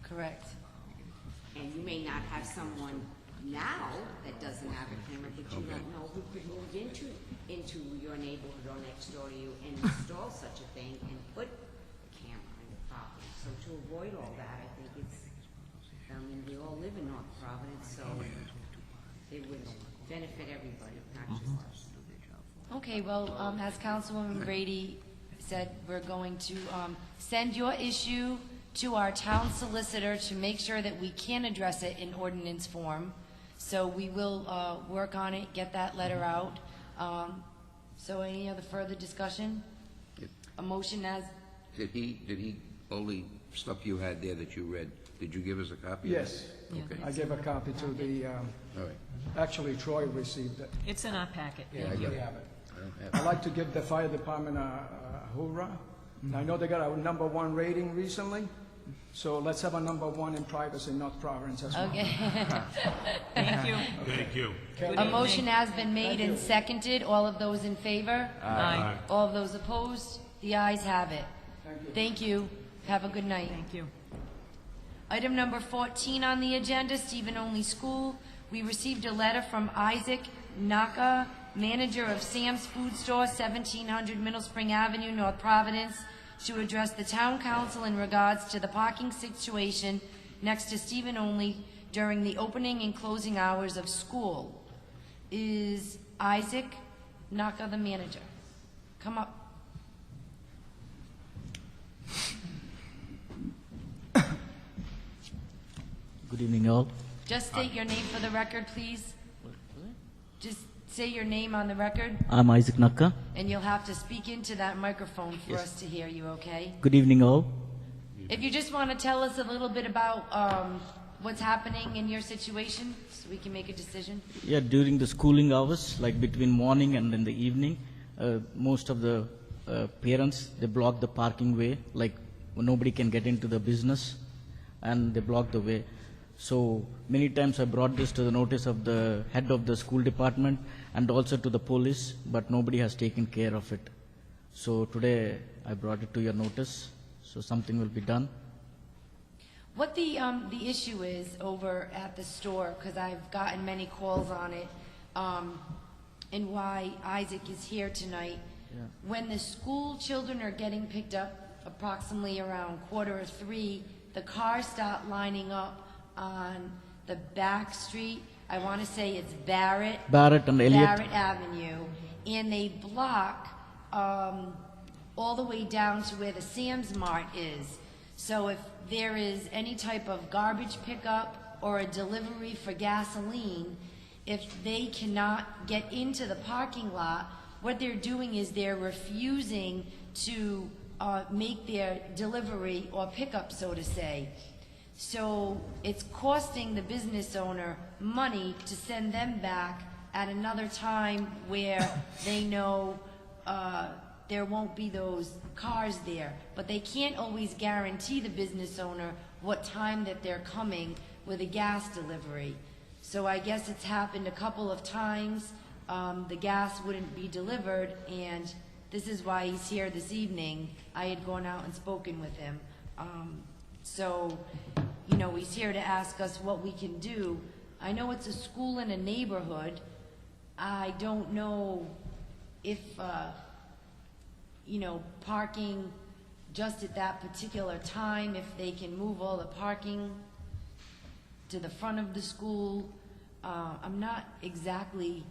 Correct. And you may not have someone now that doesn't have a camera, but you don't know who could move into your neighborhood or next door to you and install such a thing and put a camera on your property. So to avoid all that, I think it's, I mean, we all live in North Providence, so it would benefit everybody, not just us. Okay, well, as Councilwoman Brady said, we're going to send your issue to our town solicitor to make sure that we can address it in ordinance form. So we will work on it, get that letter out. So any other further discussion? A motion as... Did he, all the stuff you had there that you read, did you give us a copy? Yes. Okay. I gave a copy to the, All right. actually Troy received it. It's in our packet. Yeah, I we got have it. it. I don't have I'd like to give the fire department a hoorah. I know they got a #1 rating recently, so let's have a #1 in privacy in North Providence as well. Okay. Thank you. Thank you. A motion has been made and seconded. All of those in favor? Aye. All of those opposed? The ayes have it. Thank you. Have a good night. Thank you. Item number 14 on the agenda, Stephen Only School. We received a letter from Isaac Naka, manager of Sam's Food Store, 1700 Middle Spring Avenue, North Providence, to address the town council in regards to the parking situation next to Stephen Only during the opening and closing hours of school. Is Isaac Naka the manager? Come up. Good evening, all. Just state your name for the record, please. Just say your name on the record, I'm Isaac Nakka. and you'll have to speak into that microphone for us to hear you, okay? Good evening, all. If you just want to tell us a little bit about what's happening in your situation, so we can make a decision. Yeah, during the schooling hours, like between morning and in the evening, most of the parents, they block the parking way, like nobody can get into the business, and they block the way. So many times I brought this to the notice of the head of the school department and also to the police, but nobody has taken care of it. So today I brought it to your notice, so something will be done. What the issue is over at the store, because I've gotten many calls on it, and why Isaac is here tonight. Yeah. When the school children are getting picked up approximately around 2:45, the cars start lining up on the back street. I want to say it's Barrett And Elliott. Barrett Avenue, and they block all the way down to where the Sam's Mart is. So if there is any type of garbage pickup or a delivery for gasoline, if they cannot get into the parking lot, what they're doing is they're refusing to make their delivery or pickup, so to say. So it's costing the business owner money to send them back at another time where they know there won't be those cars there. But they can't always guarantee the business owner what time that they're coming with a gas delivery. So I guess it's happened a couple of times. The gas wouldn't be delivered, and this is why he's here this evening. I had gone out and spoken with him. So, you know, he's here to ask us what we can do. I know it's a school in a neighborhood. I don't know if, you know, parking just at that particular time, if they can move all the parking to the front of the school. I'm not exactly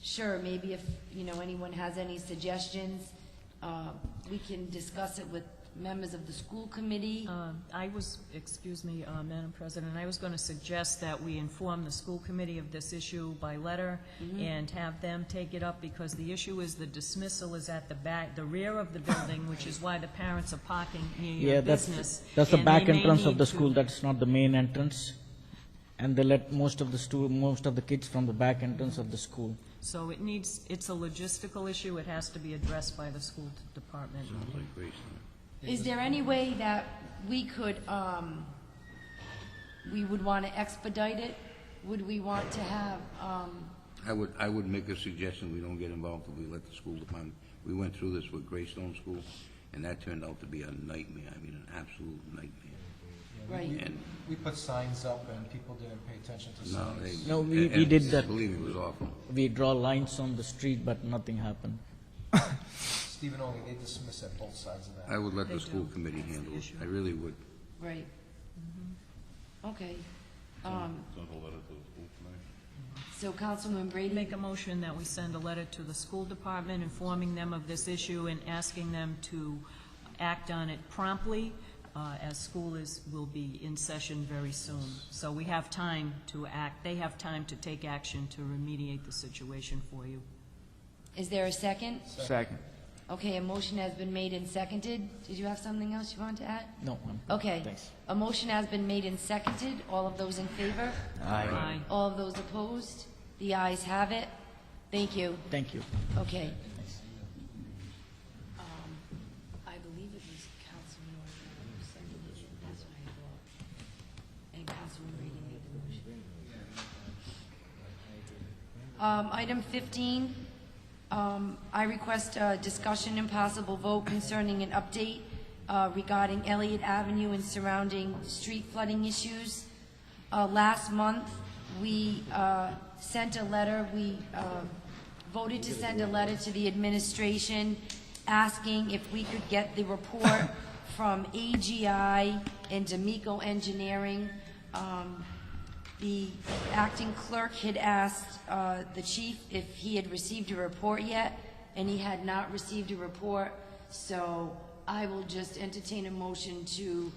sure. Maybe if, you know, anyone has any suggestions, we can discuss it with members of the school committee. Excuse me, Madam President, I was going to suggest that we inform the school committee of this issue by letter and have them take it up, because the issue is the dismissal is at the back, the rear of the building, which is why the parents are parking near your business. That's the and back they may entrance of need the to- school. That's not the main entrance, and they let most of the kids from the back entrance of the school. So it's a logistical issue. It has to be addressed by the school department. Is there any way that we could, we would want to expedite it? Would we want to have, I would make a suggestion, we don't get involved if we let the school department. We went through this with Greystone School, and that turned out to be a nightmare. I mean, an absolute nightmare. Right. And We put signs up and people didn't pay attention to signs. No, we did that. Believe me, it was awful. We draw lines on the street, but nothing happened. Stephen only, they dismiss at both sides of that. I would let the school committee handle it. I really would. right? Okay. So Councilman Brady? Make a motion that we send a letter to the school department informing them of this issue and asking them to act on it promptly, as school will be in session very soon. So we have time to act, they have time to take action to remediate the situation for you. Is there a second? Second. Okay, a motion has been made and seconded. Did you have something else you wanted to add? No. Okay. Thanks. A motion has been made and seconded. All of those in favor? Aye. All of those opposed? The ayes have it. Thank you. Thank you. Okay. I believe it was Councilman Ortega who seconded it. That's what I thought. And Councilman Brady made the motion. Item 15, I request a discussion and possible vote concerning an update regarding Elliott Avenue and surrounding street flooding issues. Last month, we sent a letter, we voted to send a letter to the administration asking if we could get the report from AGI and D'Amico Engineering. The acting clerk had asked the chief if he had received a report yet, and he had not received a report. So I will just entertain a motion to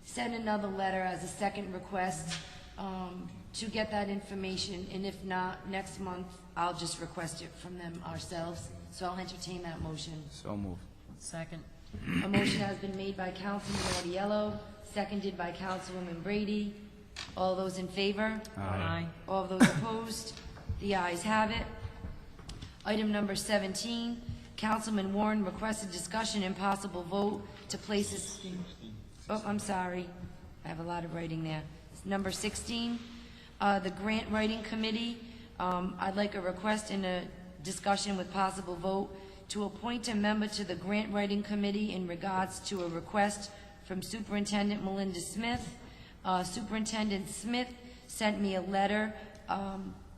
send another letter as a second request to get that information, and if not, next month, I'll just request it from them ourselves. So I'll entertain that motion. So moved. Second. A motion has been made by Councilman Ortiello, seconded by Councilwoman Brady. All those in favor? Aye. All those opposed? The ayes have it. Item number 17, Councilman Warren requested discussion and possible vote to place this... Oh, I'm sorry. I have a lot of writing there. Number 16, the Grant Writing Committee. I'd like a request and a discussion with possible vote to appoint a member to the Grant Writing Committee in regards to a request from Superintendent Melinda Smith. Superintendent Smith sent me a letter.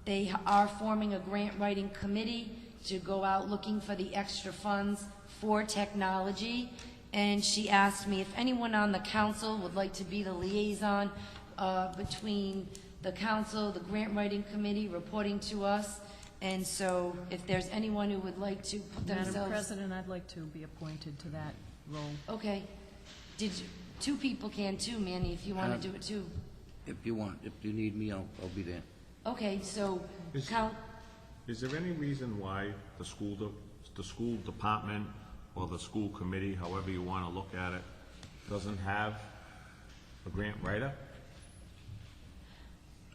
They are forming a grant writing committee to go out looking for the extra funds for technology. And she asked me if anyone on the council would like to be the liaison between the council, the grant writing committee reporting to us. And so if there's anyone who would like to put themselves... Madam President, I'd like to be appointed to that role. Okay. Two people can too, Manny, if you want to do it too. If you want, if you need me, I'll be there. Okay, so Is there any reason why the school department or the school committee, however you want to look at it, doesn't have a grant writer?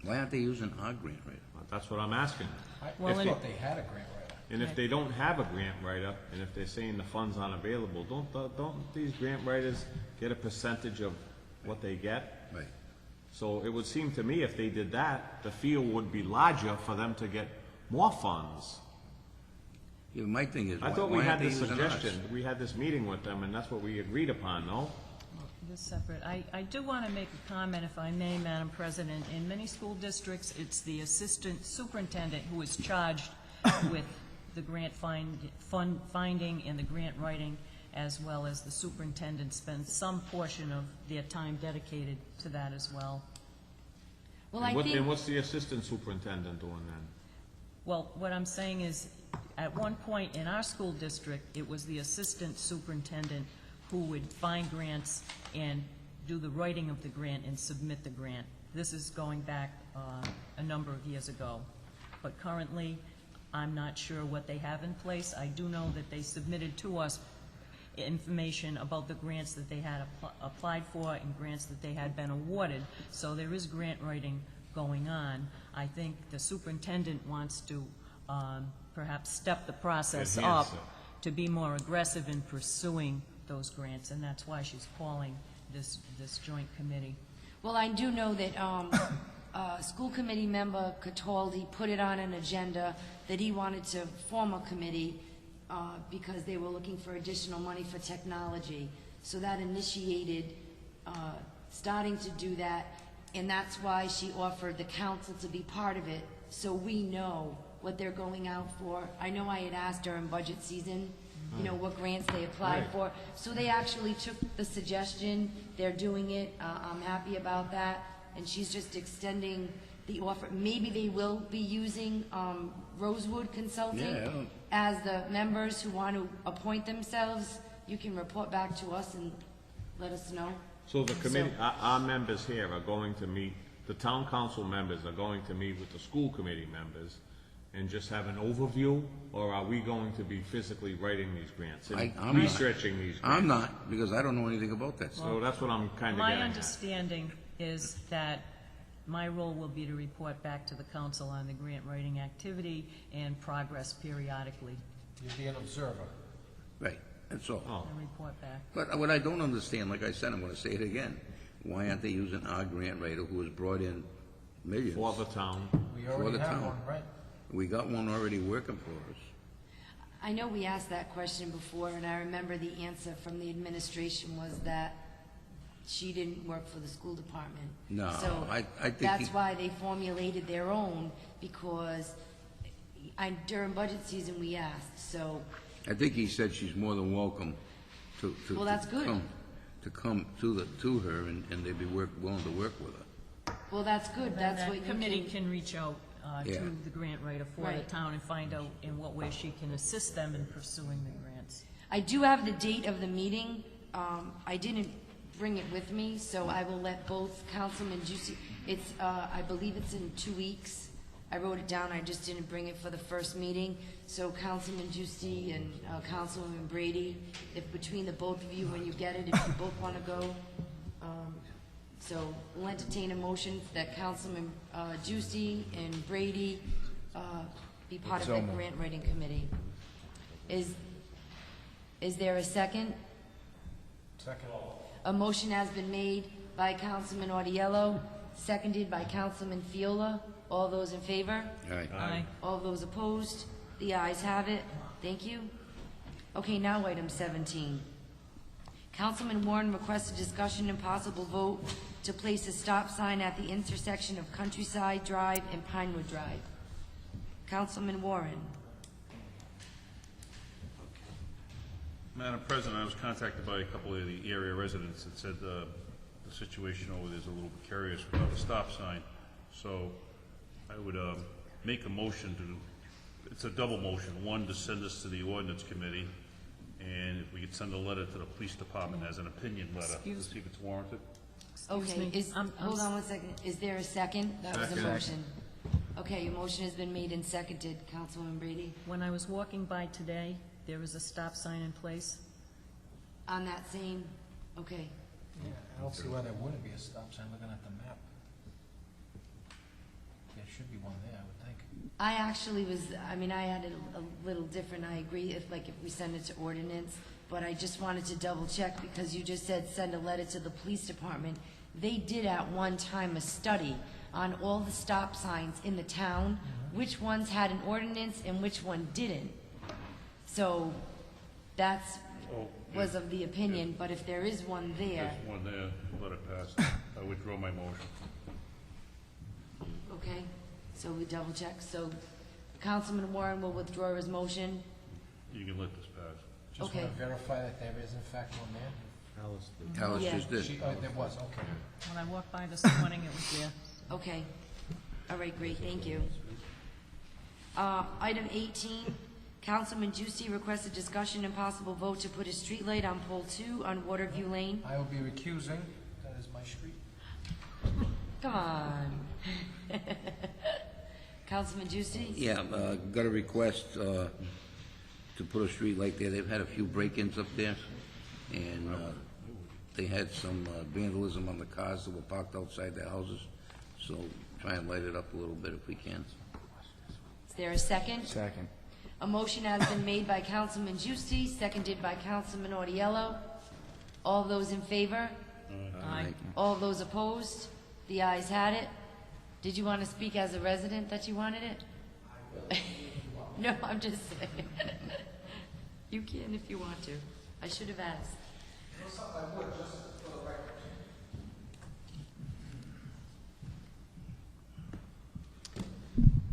Why aren't they using our grant writer? That's what I'm asking. I If they- thought they had a grant writer. And if they don't have a grant writer, and if they're saying the funds aren't available, don't these grant writers get a percentage of what they get? Right. So it would seem to me if they did that, the field would be larger for them to get more funds. Yeah, my thing is, I why thought we aren't had they this using us? suggestion, we had this meeting with them, and that's what we agreed upon, no? This separate. I do want to make a comment, if I may, Madam President. In many school districts, it's the assistant superintendent who is charged with the grant finding and the grant writing, as well as the superintendent spends some portion of their time dedicated to that as well. Well, And what's the assistant superintendent doing then? Well, what I'm saying is, at one point in our school district, it was the assistant superintendent who would find grants and do the writing of the grant and submit the grant. This is going back a number of years ago. But currently, I'm not sure what they have in place. I do know that they submitted to us information about the grants that they had applied for and grants that they had been awarded. So there is grant writing going on. I think the superintendent wants to perhaps step the process Enhance up it. to be more aggressive in pursuing those grants, and that's why she's calling this joint committee. Well, I do know that school committee member Cataldi put it on an agenda that he wanted to form a committee because they were looking for additional money for technology. So that initiated starting to do that, and that's why she offered the council to be part of it, so we know what they're going out for. I know I had asked during budget season, you know, what grants they applied for. So they actually took the suggestion, they're doing it, I'm happy about that, and she's just extending the offer. Maybe they will be using Rosewood Consulting as the members who want to appoint themselves. You can report back to us and let us know. So the committee, our members here are going to meet, the town council members are going to meet with the school committee members and just have an overview, or are we going to be physically writing these grants and I'm researching these grants? I'm not, because I don't know anything about that stuff. So that's what I'm kind of My getting at. understanding is that my role will be to report back to the council on the grant writing activity and progress periodically, You'd be an observer. Right, that's all. and report back. But what I don't understand, like I said, I'm gonna say it again, why aren't they using our grant writer who has brought in millions? For the town. We For already the have town. one, right? We got one already working for us. I know we asked that question before, and I remember the answer from the administration was that she didn't work for the school department. No, So I think that's why they formulated their own, because during budget season, we asked, so, I think he said she's more than welcome to Well, that's good. to come to her, and they'd be willing to work with her. well, that's good, Then that's what that you committee can, can reach out Yeah. to the grant writer for the Right. town and find out in what way she can assist them in pursuing the grants. I do have the date of the meeting. I didn't bring it with me, so I will let both Councilman Juicy, it's, I believe it's in 2 weeks. I wrote it down, I just didn't bring it for the first meeting. So Councilman Juicy and Councilwoman Brady, if between the both of you, when you get it, if you both want to go. So we'll entertain a motion that Councilman Juicy and Brady be part of the grant writing committee. Is there a second? Second. A motion has been made by Councilman Audiello, seconded by Councilman Fiola. All those in favor? All right. Aye. All those opposed? The ayes have it. Thank you. Okay, now item 17. Councilman Warren requests a discussion and possible vote to place a stop sign at the intersection of Countryside Drive and Pinewood Drive. Councilman Warren. Madam President, I was contacted by a couple of the area residents that said the situation over there is a little precarious without a stop sign. So I would make a motion to, it's a double motion. One, to send this to the ordinance committee, and if we could send a letter to the police department as an opinion letter to see if it's warranted. Okay, hold on one second. Is there a second? That was a Second. motion. Okay, your motion has been made and seconded, Councilwoman Brady. When I was walking by today, there was a stop sign in place. On that same, okay. Yeah, I don't see why there wouldn't be a stop sign looking at the map. There should be one there, I would think. I actually was, I mean, I had it a little different, I agree, if we send it to ordinance, but I just wanted to double check, because you just said send a letter to the police department. They did at one time a study on all the stop signs in the town, which ones had an ordinance and which one didn't. So, that's, was of the opinion, but if there is one there, There's one there, let it pass. I withdraw my motion. okay, so we double check, so Councilman Warren will withdraw his motion. You can let this pass. Just Okay. want to verify that there is in fact one there. Alice Yeah. just did. There was, okay. When I walked by this morning, it was there. Okay. All right, great, thank you. Item 18, Councilman Juicy requests a discussion and possible vote to put a streetlight on pole 2 on Waterview Lane. I will be recusing. That is my street. Come on. Councilman Juicy? Yeah, got a request to put a street light there. They've had a few break-ins up there, and they had some vandalism on the cars that were parked outside their houses, so try and light it up a little bit if we can. Is there a second? Second. A motion has been made by Councilman Juicy, seconded by Councilman Audiello. All those in favor? Aye. All those opposed? The ayes had it. Did you want to speak as a resident that you wanted it? No, I'm just saying. You can if you want to. I should have asked.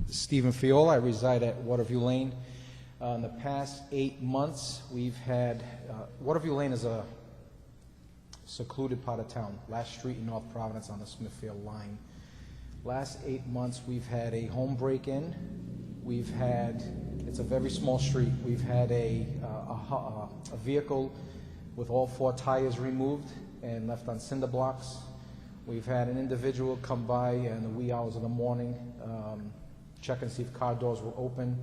Stephen Fiola, I reside at Waterview Lane. In the past 8 months, we've had, Waterview Lane is a secluded part of town, last street in North Providence on the Smithfield line. Last 8 months, we've had a home break-in. We've had, it's a very small street, we've had a vehicle with all 4 tires removed and left on cinder blocks. We've had an individual come by in the wee hours of the morning, check and see if car doors were open.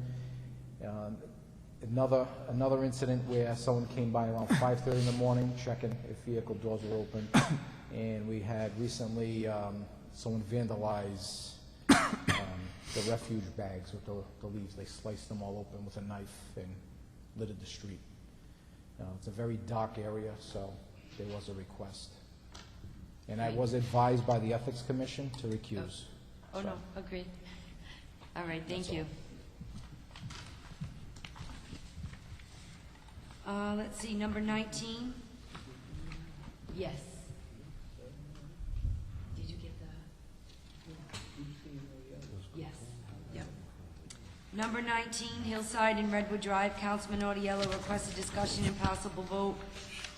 Another incident where someone came by around 5:30 in the morning, checking if vehicle doors were open. And we had recently someone vandalize the refuge bags with the leaves. They sliced them all open with a knife and littered the street. It's a very dark area, so there was a request. And I was advised by the Ethics Commission to recuse. Oh, no, agreed. All right, thank you. Let's see, number 19. Yes. Did you get the? Yes. Yep. Number 19, Hillside and Redwood Drive. Councilman Audiello requests a discussion and possible vote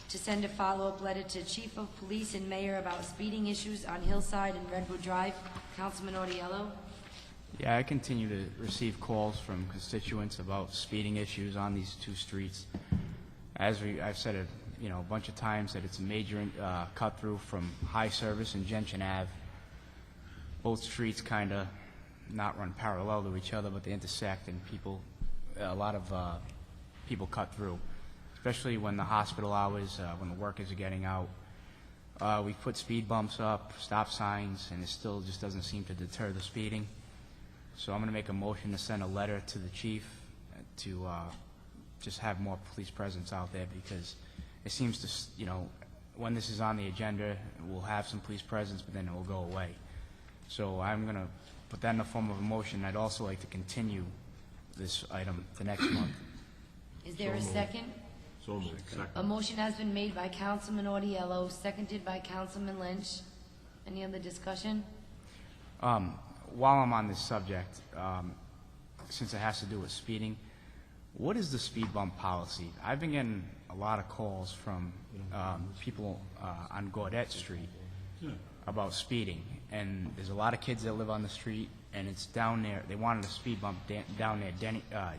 to send a follow-up letter to Chief of Police and Mayor about speeding issues on Hillside and Redwood Drive. Councilman Audiello? Yeah, I continue to receive calls from constituents about speeding issues on these 2 streets. I've said it, a bunch of times that it's a major cut through from High Service and Gentian Ave. Both streets kind of not run parallel to each other, but they intersect, and a lot of people cut through, especially when the hospital hours, when the workers are getting out. We put speed bumps up, stop signs, and it still just doesn't seem to deter the speeding. So I'm going to make a motion to send a letter to the chief to just have more police presence out there, because it seems to, when this is on the agenda, we'll have some police presence, but then it will go away. So I'm going to put that in the form of a motion. I'd also like to continue this item the next month. Is there a second? So moved. Second. A motion has been made by Councilman Audiello, seconded by Councilman Lynch. Any other discussion? While I'm on this subject, since it has to do with speeding, what is the speed bump policy? I've been getting a lot of calls from people on Gaudette Street about speeding, and there's a lot of kids that live on the street, and it's down there. They wanted a speed bump down there,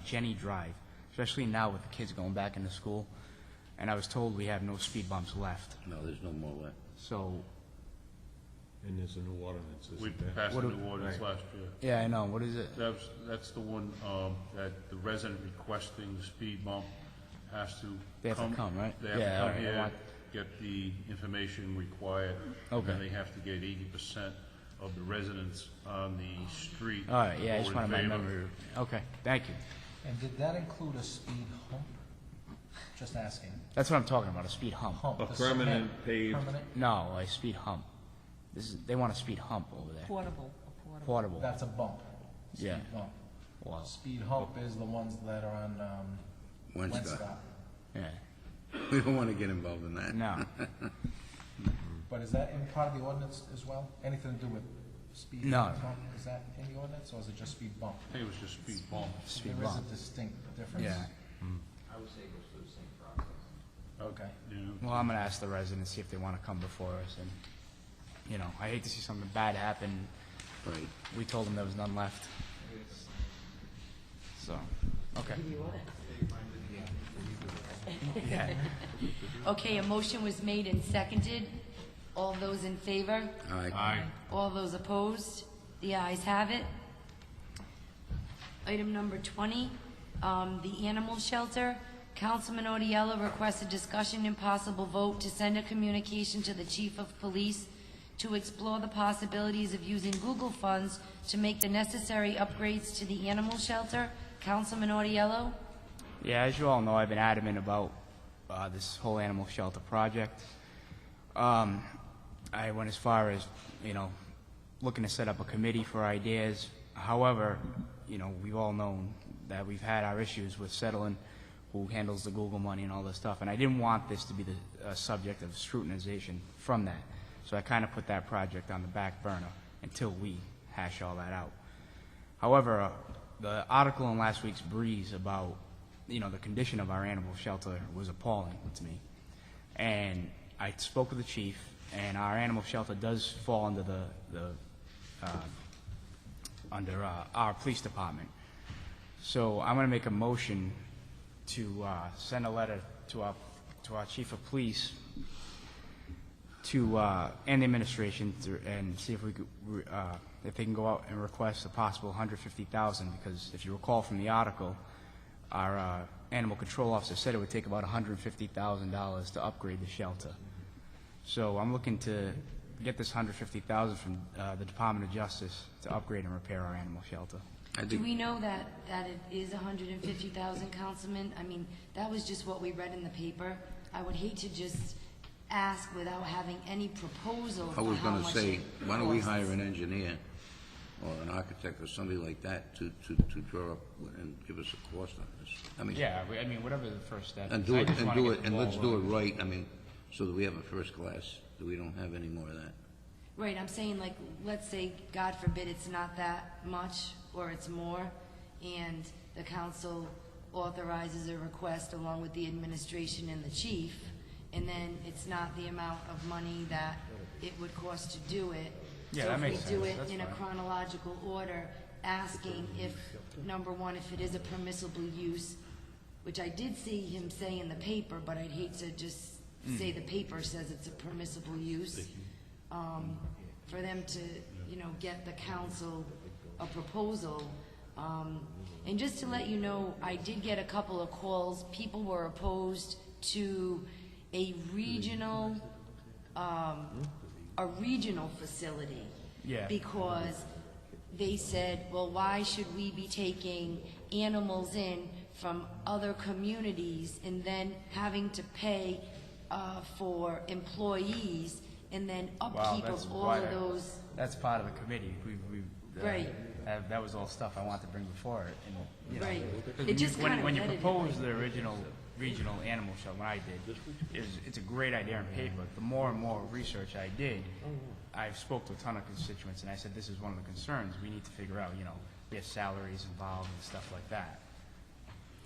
Jenny Drive, especially now with the kids going back into school. And I was told we have no speed bumps left. No, there's no more left. So. And there's a new ordinance, We isn't there? passed a new ordinance last year. Yeah, I know. What is it? That's the one that the resident requesting the speed bump has to They have to come, right? They have Yeah, to all come right, I here, want- get the information required. Okay. And they have to get 80% of the residents on the street. All right, yeah, I to just vote in wanted my favor. memory. Okay, thank you. And did that include a speed hump? Just asking. That's what I'm talking about, a speed hump. Hump, A the permanent cement, paved- permanent? No, a speed hump. They want a speed hump over there. Portable. Portable. That's a bump. Yeah. Speed bump. Wow. Speed hump is the ones that are on, Wenscott. Yeah. We don't want to get involved in that. No. But is that in part of the ordinance as well? Anything to do with speed No. bump? Is that in the ordinance, or is it just speed bump? I think it was just speed bump. Speed There is bump. a distinct difference. Yeah. I would say it goes through the same process. Okay. Well, I'm gonna ask the residents, see if they wanna come before us, and, you know, I hate to see something bad happen. Right. We told them there was none left. So, okay. Yeah. Okay, a motion was made and seconded. All those in favor? Aye. Aye. All those opposed? The ayes have it. Item number 20, the animal shelter. Councilman Odiello requests a discussion and possible vote to send a communication to the chief of police to explore the possibilities of using Google funds to make the necessary upgrades to the animal shelter. Councilman Odiello? Yeah, as you all know, I've been adamant about this whole animal shelter project. I went as far as, looking to set up a committee for ideas. However, we've all known that we've had our issues with settling who handles the Google money and all this stuff, and I didn't want this to be the subject of scrutinization from that. So I kind of put that project on the back burner until we hash all that out. However, the article in last week's Breeze about, the condition of our animal shelter was appalling to me. And I spoke with the chief, and our animal shelter does fall under under our police department. So I'm going to make a motion to send a letter to our chief of police and the administration and see if we could, if they can go out and request a possible $150,000, because if you recall from the article, our animal control officer said it would take about $150,000 to upgrade the shelter. So I'm looking to get this $150,000 from the Department of Justice to upgrade and repair our animal shelter. Do we know that it is $150,000, Councilman? I mean, that was just what we read in the paper. I would hate to just ask without having any proposal I for was how gonna much say, it why don't we costs. hire an engineer or an architect or somebody like that to draw up and give us a cost on this? I mean, Yeah, whatever the first step and is. do I it, just and wanna do get it, the and ball let's do it rolling. right, so that we have a first class, that we don't have any more of that. Right, I'm saying, like, let's say, God forbid, it's not that much, or it's more, and the council authorizes a request along with the administration and the chief, and then it's not the amount of money that it would cost to do it. Yeah, that makes So if we do sense. it That's in a fine. chronological order, asking if, number one, if it is a permissible use, which I did see him say in the paper, but I'd hate to just say the paper says it's a permissible use. For them to, get the council a proposal. And just to let you know, I did get a couple of calls. People were opposed to a regional facility. Yeah. Because they said, well, why should we be taking animals in from other communities and then having to pay for employees and then upkeep of all of those? That's part of the committee. Right. That was all stuff I wanted to bring before it. And, Right. because It just kinda when you vetted it, proposed like- the original regional animal shelter, when I did, it's a great idea on paper. The more and more research I did, I spoke to a ton of constituents, and I said, this is one of the concerns we need to figure out. We have salaries involved and stuff like that.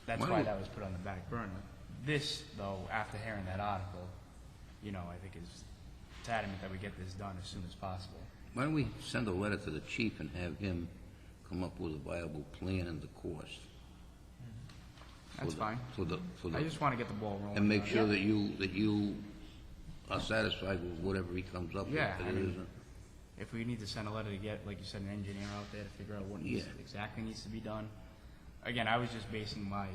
That's why that was put on the back burner. This, though, after hearing that article, I think it's adamant that we get this done as soon as possible. Why don't we send a letter to the chief and have him come up with a viable plan and the cost? That's fine. For the I just want to get the ball rolling. And make sure that you are satisfied with whatever he comes up with. Yeah, that I it mean, isn't- if we need to send a letter to get, like you said, an engineer out there to figure out what Yeah. exactly needs to be done. Again, I was just basing my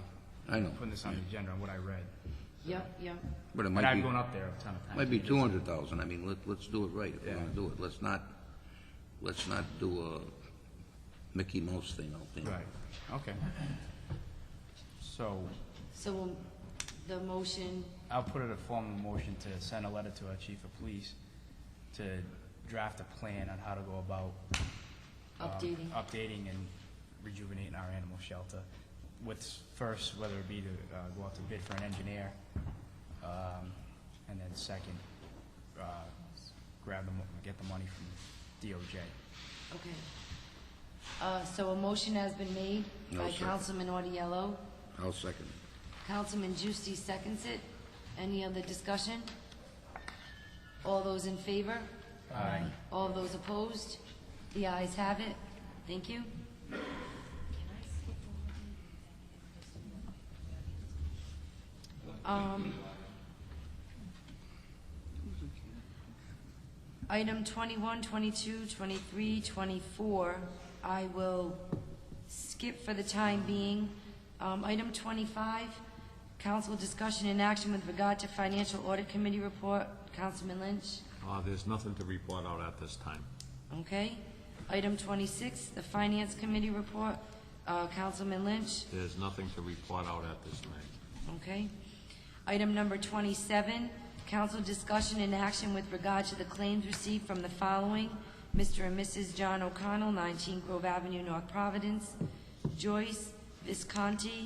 I know. putting this on the agenda and what I read. Yep, yep. But it And might I've be, gone up there a ton of times. might be 200,000. I mean, let's do it right if we're gonna do it. Let's not do a Mickey Mouse thing out there. Right, okay. So, So the motion, I'll put it a formal motion to send a letter to our chief of police to draft a plan on how to go about updating and rejuvenating our animal shelter. With first, whether it be to go out to bid for an engineer, and then second, get the money from DOJ. okay. So a motion has been made No by second. Councilman Audiello. I'll second. Councilman Juicy seconds it. Any other discussion? All those in favor? Aye. All those opposed? The ayes have it. Thank you. Item 21, 22, 23, 24, I will skip for the time being. Item 25, council discussion and action with regard to financial audit committee report. Councilman Lynch. There's nothing to report out at this time. Okay. Item 26, the finance committee report. Councilman Lynch. There's nothing to report out at this time. Okay. Item number 27, council discussion and action with regard to the claims received from the following: Mr. and Mrs. John O'Connell, 19 Grove Avenue, North Providence; Joyce Visconti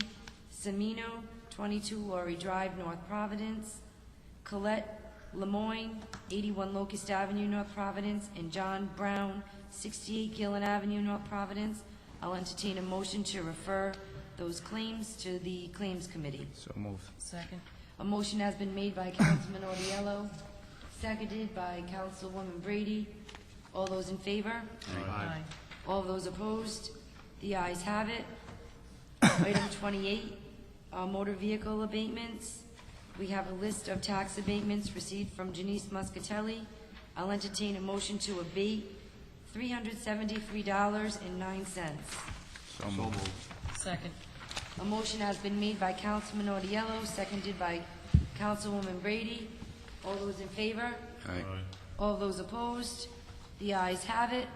Semino, 22 Laurie Drive, North Providence; Colette Lemoyne, 81 Locust Avenue, North Providence; and John Brown, 68 Gillen Avenue, North Providence. I'll entertain a motion to refer those claims to the Claims Committee. So move. Second. A motion has been made by Councilman Audiello, seconded by Councilwoman Brady. All those in favor? Aye. All those opposed? The ayes have it. Item 28, motor vehicle abatements. We have a list of tax abatements received from Janice Muscatelli. I'll entertain a motion to abate $373.09. So moved. Second. A motion has been made by Councilman Audiello, seconded by Councilwoman Brady. All those in favor? Aye. All those opposed? The ayes have it.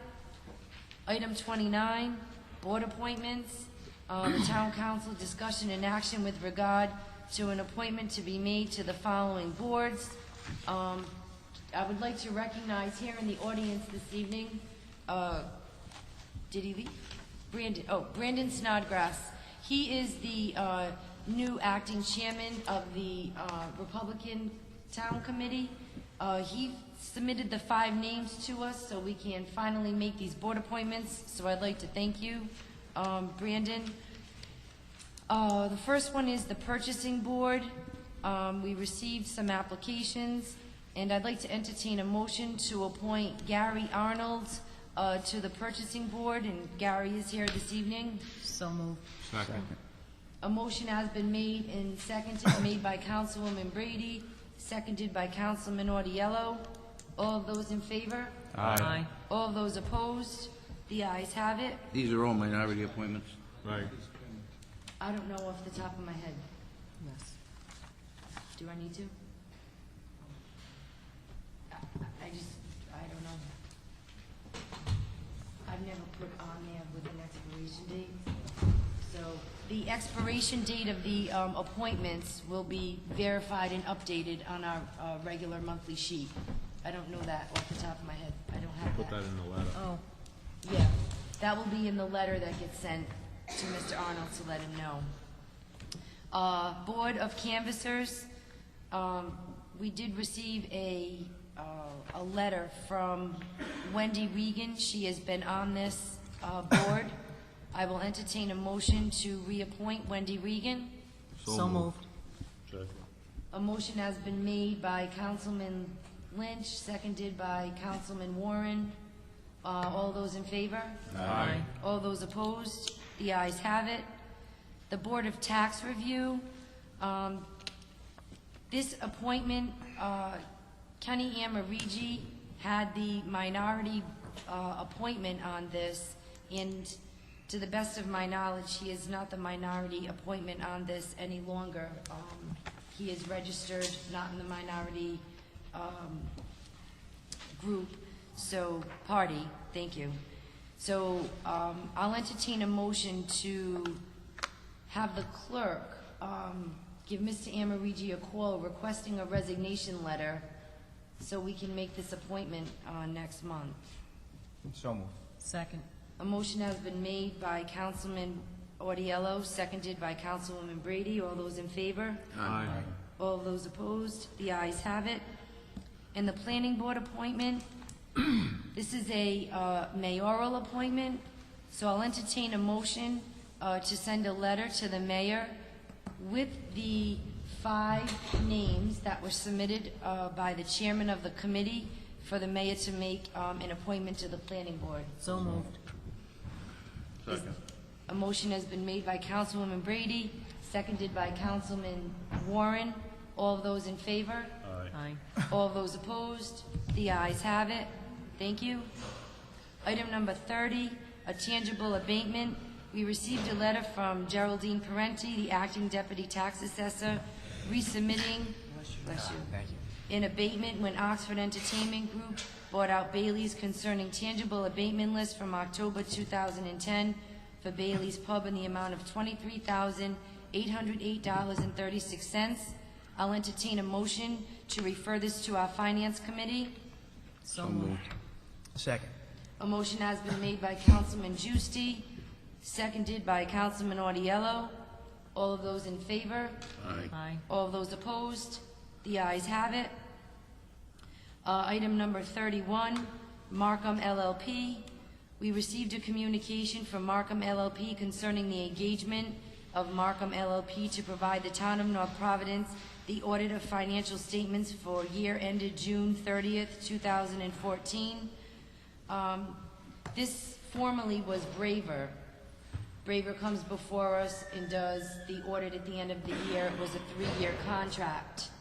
Item 29, board appointments. The town council discussion and action with regard to an appointment to be made to the following boards. I would like to recognize here in the audience this evening, did he leave? Brandon Snodgrass. He is the new acting chairman of the Republican Town Committee. He submitted the 5 names to us so we can finally make these board appointments. So I'd like to thank you, Brandon. The first one is the purchasing board. We received some applications, and I'd like to entertain a motion to appoint Gary Arnold to the purchasing board, and Gary is here this evening. So moved. Second. A motion has been made and seconded, made by Councilwoman Brady, seconded by Councilman Audiello. All of those in favor? Aye. All of those opposed? The ayes have it. These are all minority appointments? Right. I don't know off the top of my head. Yes. Do I need to? I don't know. I've never put on there with an expiration date. So the expiration date of the appointments will be verified and updated on our regular monthly sheet. I don't know that off the top of my head. I don't have Put that in the letter. Oh. Yeah, that will be in the letter that gets sent to Mr. Arnold to let him know. Board of Canvassers, we did receive a letter from Wendy Regan. She has been on this board. I will entertain a motion to reappoint Wendy Regan. So moved. Second. A motion has been made by Councilman Lynch, seconded by Councilman Warren. All those in favor? Aye. All those opposed? The ayes have it. The Board of Tax Review, this appointment, Kenny Amarigi had the minority appointment on this, and To the best of my knowledge, he is not the minority appointment on this any longer. He is registered not in the minority group, so, party, thank you. So I'll entertain a motion to have the clerk give Mr. Amarigi a call requesting a resignation letter so we can make this appointment next month. So moved. Second. A motion has been made by Councilman Audiello, seconded by Councilwoman Brady. All those in favor? Aye. All those opposed? The ayes have it. And the planning board appointment, this is a mayoral appointment, so I'll entertain a motion to send a letter to the mayor with the 5 names that were submitted by the chairman of the committee for the mayor to make an appointment to the planning board. So moved. Second. A motion has been made by Councilwoman Brady, seconded by Councilman Warren. All of those in favor? Aye. All of those opposed? The ayes have it. Thank you. Item number 30, a tangible abatement. We received a letter from Geraldine Parenti, the acting deputy tax assessor, resubmitting an abatement when Oxford Entertainment Group bought out Bailey's concerning tangible abatement list from October 2010 for Bailey's Pub in the amount of $23,808.36. I'll entertain a motion to refer this to our Finance Committee. So moved. Second. A motion has been made by Councilman Giusti, seconded by Councilman Audiello. All of those in favor? Aye. All of those opposed? The ayes have it. Item number 31, Markham Llp. We received a communication from Markham Llp concerning the engagement of Markham Llp to provide the town of North Providence the audit of financial statements for year ended June 30th, 2014. This formerly was Braver. Braver comes before us and does the audit at the end of the year. It was a 3-year contract.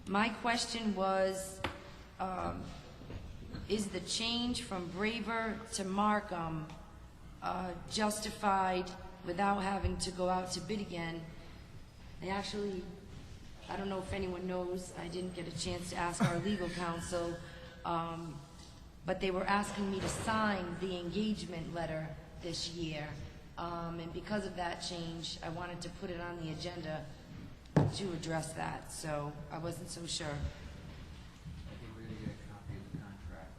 My question was, is the change from Braver to Markham justified without having to go out to bid again? They actually, I don't know if anyone knows, I didn't get a chance to ask our legal counsel, but they were asking me to sign the engagement letter this year. And because of that change, I wanted to put it on the agenda to address that, so I wasn't so sure. I think we're gonna get a copy of the contract,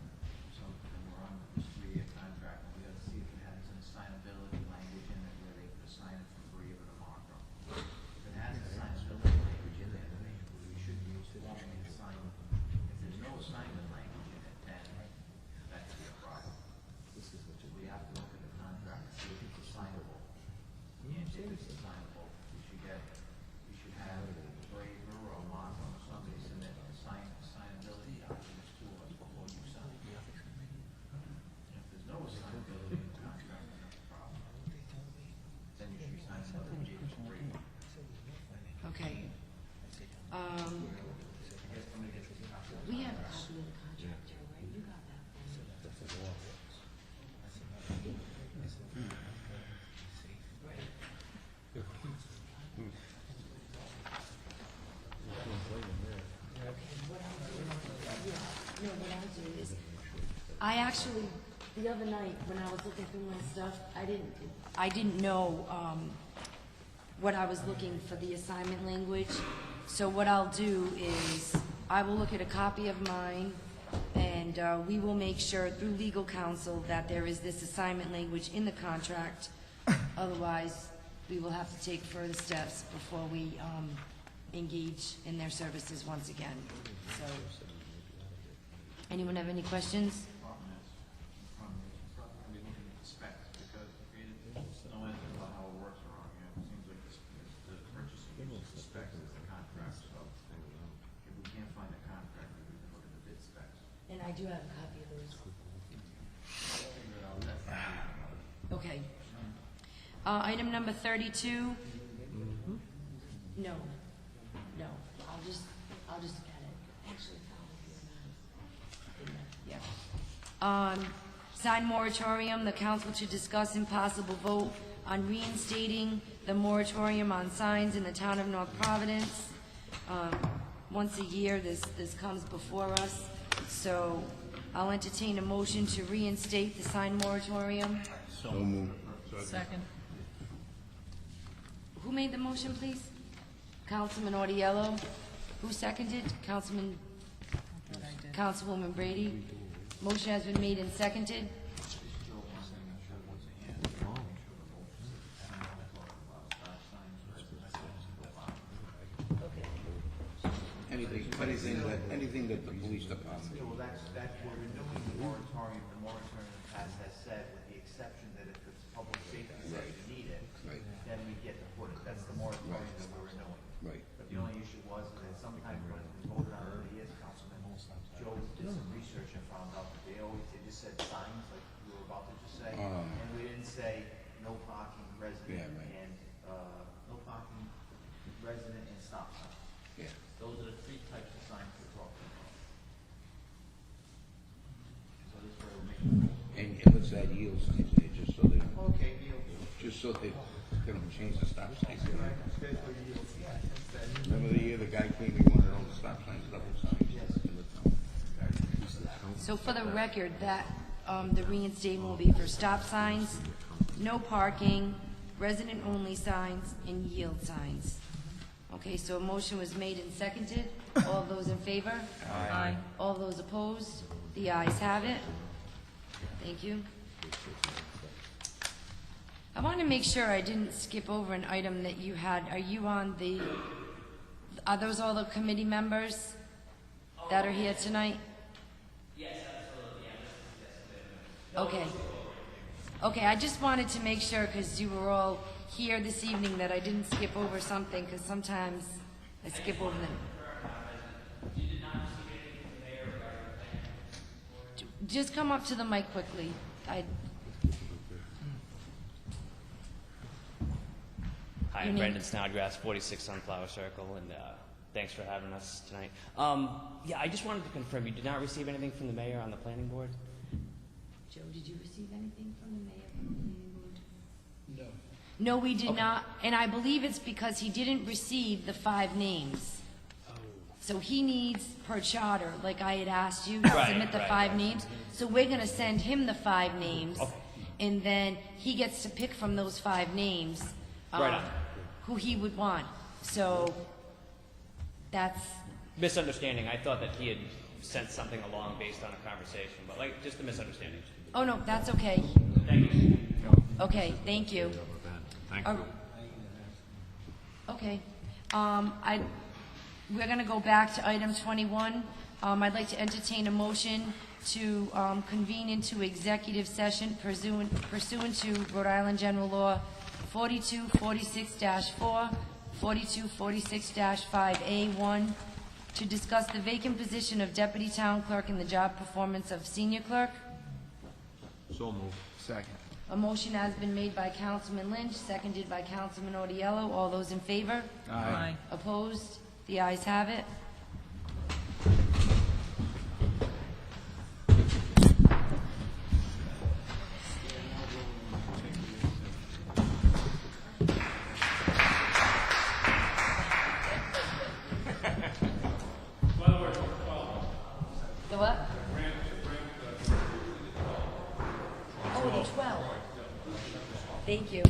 so when we're on this 3-year contract, we gotta see if it has an assignability language in it where they could assign it from Braver to Markham. If it has assignability language in there, then we should use forming an assignment. If there's no assignment language in it, then that could be a problem. We have to look at the contract and see if it's assignable. And if it's assignable, we should have Braver or Markham or somebody submit assignability documents to us before you sign. If there's no assignability in the contract, then that's a problem. Then you should sign another deed with Braver. Okay. We have a copy of the contract too, right? You got that. No, what I'll do is, I actually, the other night, when I was looking through my stuff, I didn't know, what I was looking for the assignment language. So what I'll do is, I will look at a copy of mine, and we will make sure through legal counsel that there is this assignment language in the contract. Otherwise, we will have to take further steps before we engage in their services once again. So, anyone have any questions? Problem is, we looking at the specs, because we didn't know anything about how it works around here. It seems like the purchasing uses the specs as the contract, so if we can't find the contract, we can look at the bid specs. And I do have a copy of those. Figure it out, that's not. Okay. Item number 32. No, I'll just look at it. Actually, yeah. Sign moratorium, the council to discuss and possible vote on reinstating the moratorium on signs in the town of North Providence. Once a year, this comes before us, so I'll entertain a motion to reinstate the sign moratorium. So moved. Second. Who made the motion, please? Councilman Audiello. Who seconded? Councilwoman Brady. Motion has been made and seconded. Anything that the police department. Yeah, well, that's, we're renewing the moratorium has said, with the exception that if it's public safety, say you need it, then we get to put it. That's the moratorium that we're renewing. Right. But the only issue was that sometime when we voted on it, yes, Councilman, Joe did some research and found out that they just said signs, like you were about to just say, and we didn't say no parking, resident, and, no parking, resident, and stop sign. Yeah. Those are the three types of signs we're talking about. So this way we're making. And let's add yield signs there, just so they, Okay, yield. just so they can change the stop signs. Remember the year the guy came, he wanted all the stop signs, double signs in the town. So for the record, that, the reinstatement will be for stop signs, no parking, resident-only signs, and yield signs. Okay, so a motion was made and seconded. All those in favor? Aye. All those opposed? The ayes have it. Thank you. I want to make sure I didn't skip over an item that you had. Are you on the, are those all the committee members that are here tonight? Yes, absolutely. Okay. Okay, I just wanted to make sure, because you were all here this evening, that I didn't skip over something, because sometimes I skip over them. Just come up to the mic quickly. Hi, Your I'm name? Brendan Snodgrass, 46 Sunflower Circle, and thanks for having us tonight. Yeah, I just wanted to confirm, you did not receive anything from the mayor on the planning board? Joe, did you receive anything from the mayor from the planning board? No, we did not, and I believe it's because he didn't receive the 5 names. So he needs, per charter, like I had asked you, to submit the 5 names. So we're gonna send him the 5 names, and then he gets to pick from those 5 names who he would want. So that's... Misunderstanding. I thought that he had sent something along based on a conversation, but like, just a misunderstanding. Oh, no, that's okay. Thank you. Okay, thank you. Thank you. Okay. We're going to go back to item 21. I'd like to entertain a motion to convene into executive session pursuant to Rhode Island General Law 4246-4, 4246-5A1, to discuss the vacant position of deputy town clerk and the job performance of senior clerk. So moved. Second. A motion has been made by Councilman Lynch, seconded by Councilman Audiello. All those in favor? Aye. Opposed? The ayes have it. The what? Oh, the 12. Thank you.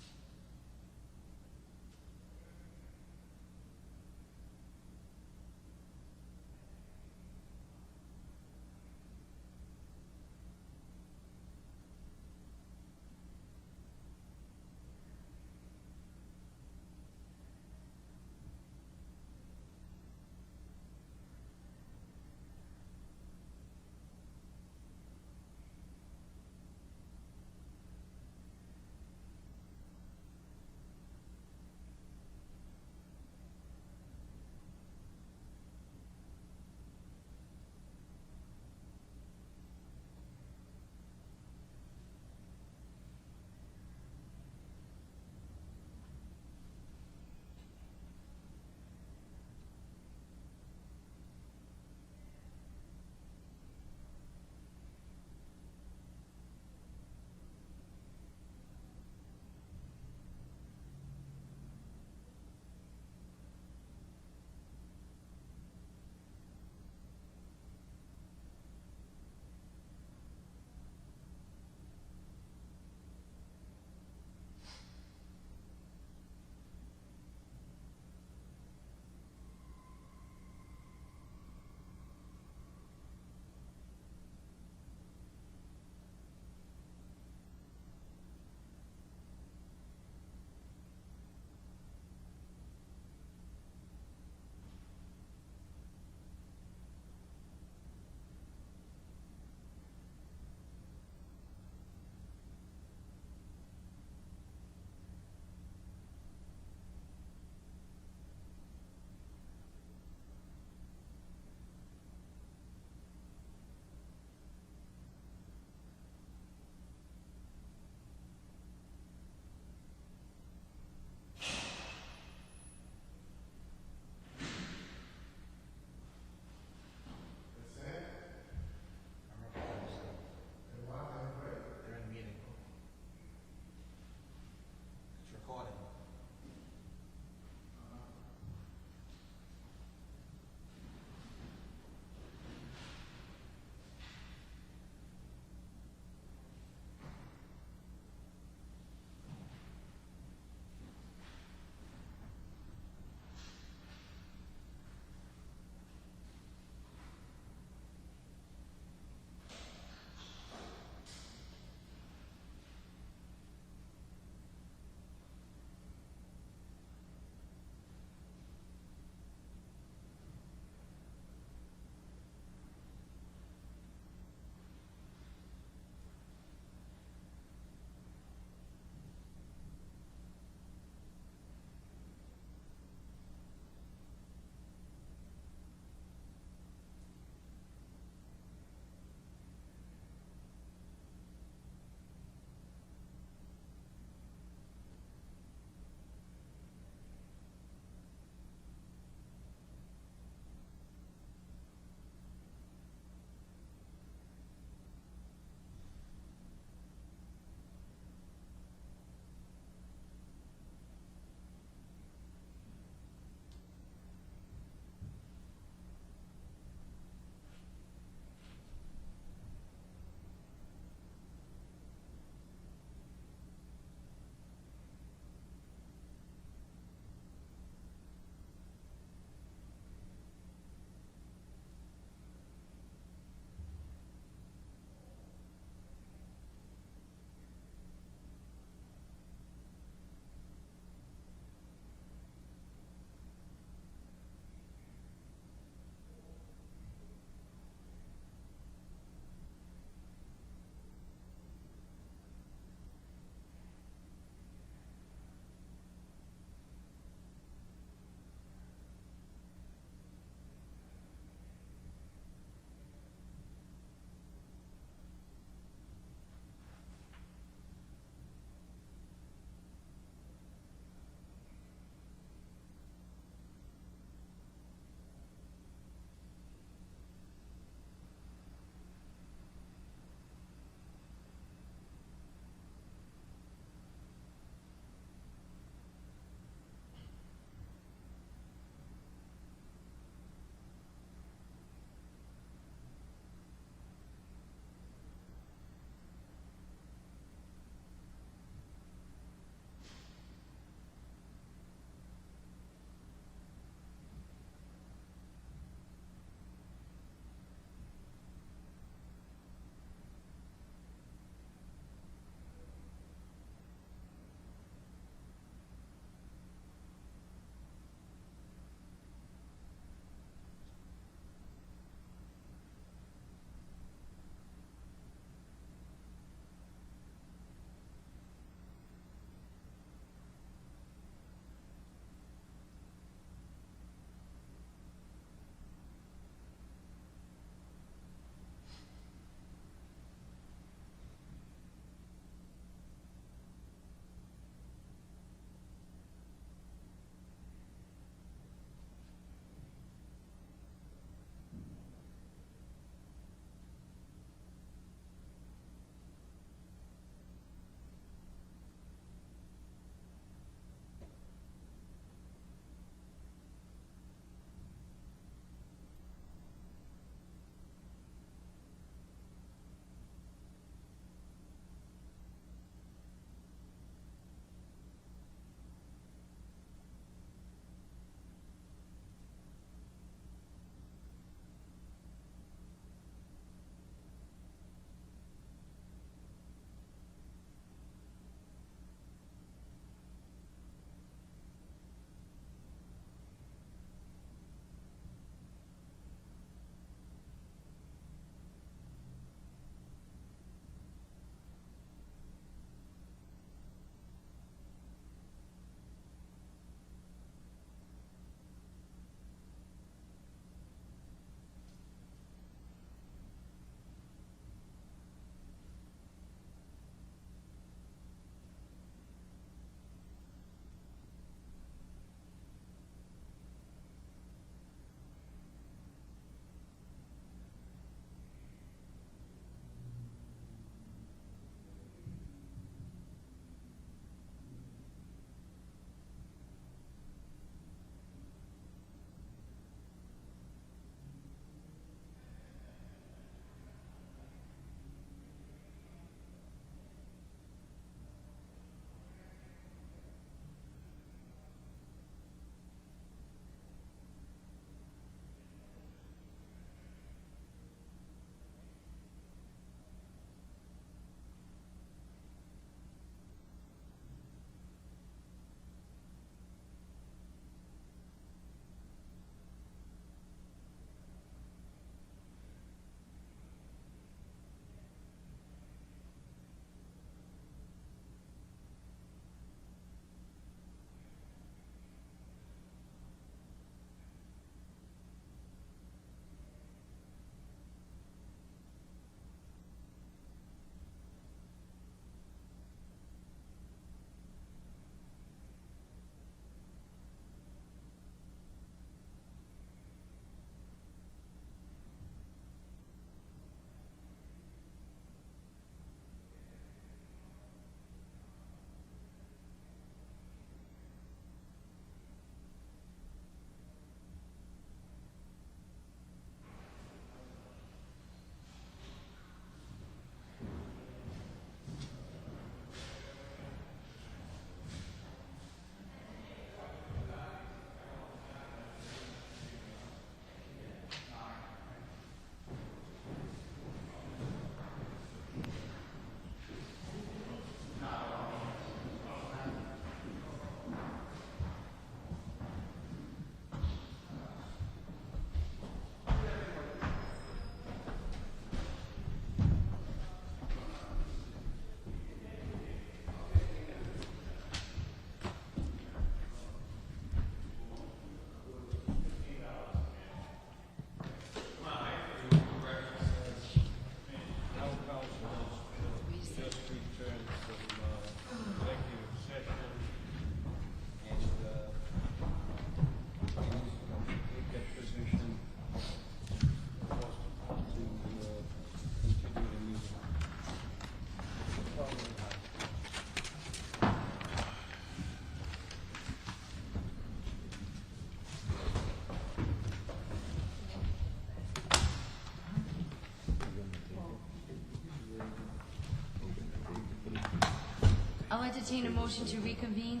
entertain a motion to reconvene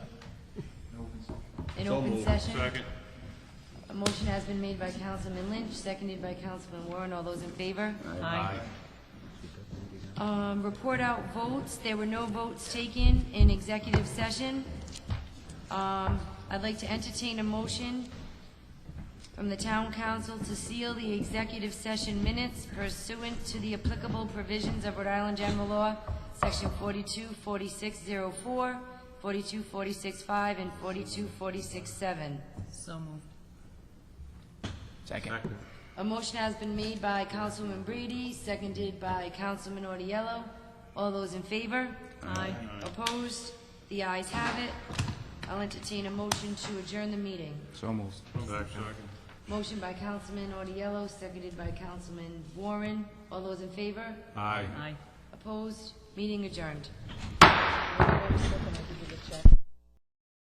in So open moved. session. Second. A motion has been made by Councilman Lynch, seconded by Councilman Warren. All those in favor? Aye. Report out votes. There were no votes taken in executive session. I'd like to entertain a motion from the town council to seal the executive session minutes pursuant to the applicable provisions of Rhode Island General Law, Section 424604, 42465, and 42467. So moved. Second. A motion has been made by Councilman Brady, seconded by Councilman Audiello. All those in favor? Aye. Opposed? The ayes have it. I'll entertain a motion to adjourn the meeting. So moved. Motion by Councilman Audiello, seconded by Councilman Warren. All those in favor? Aye. Aye. Opposed? Meeting adjourned.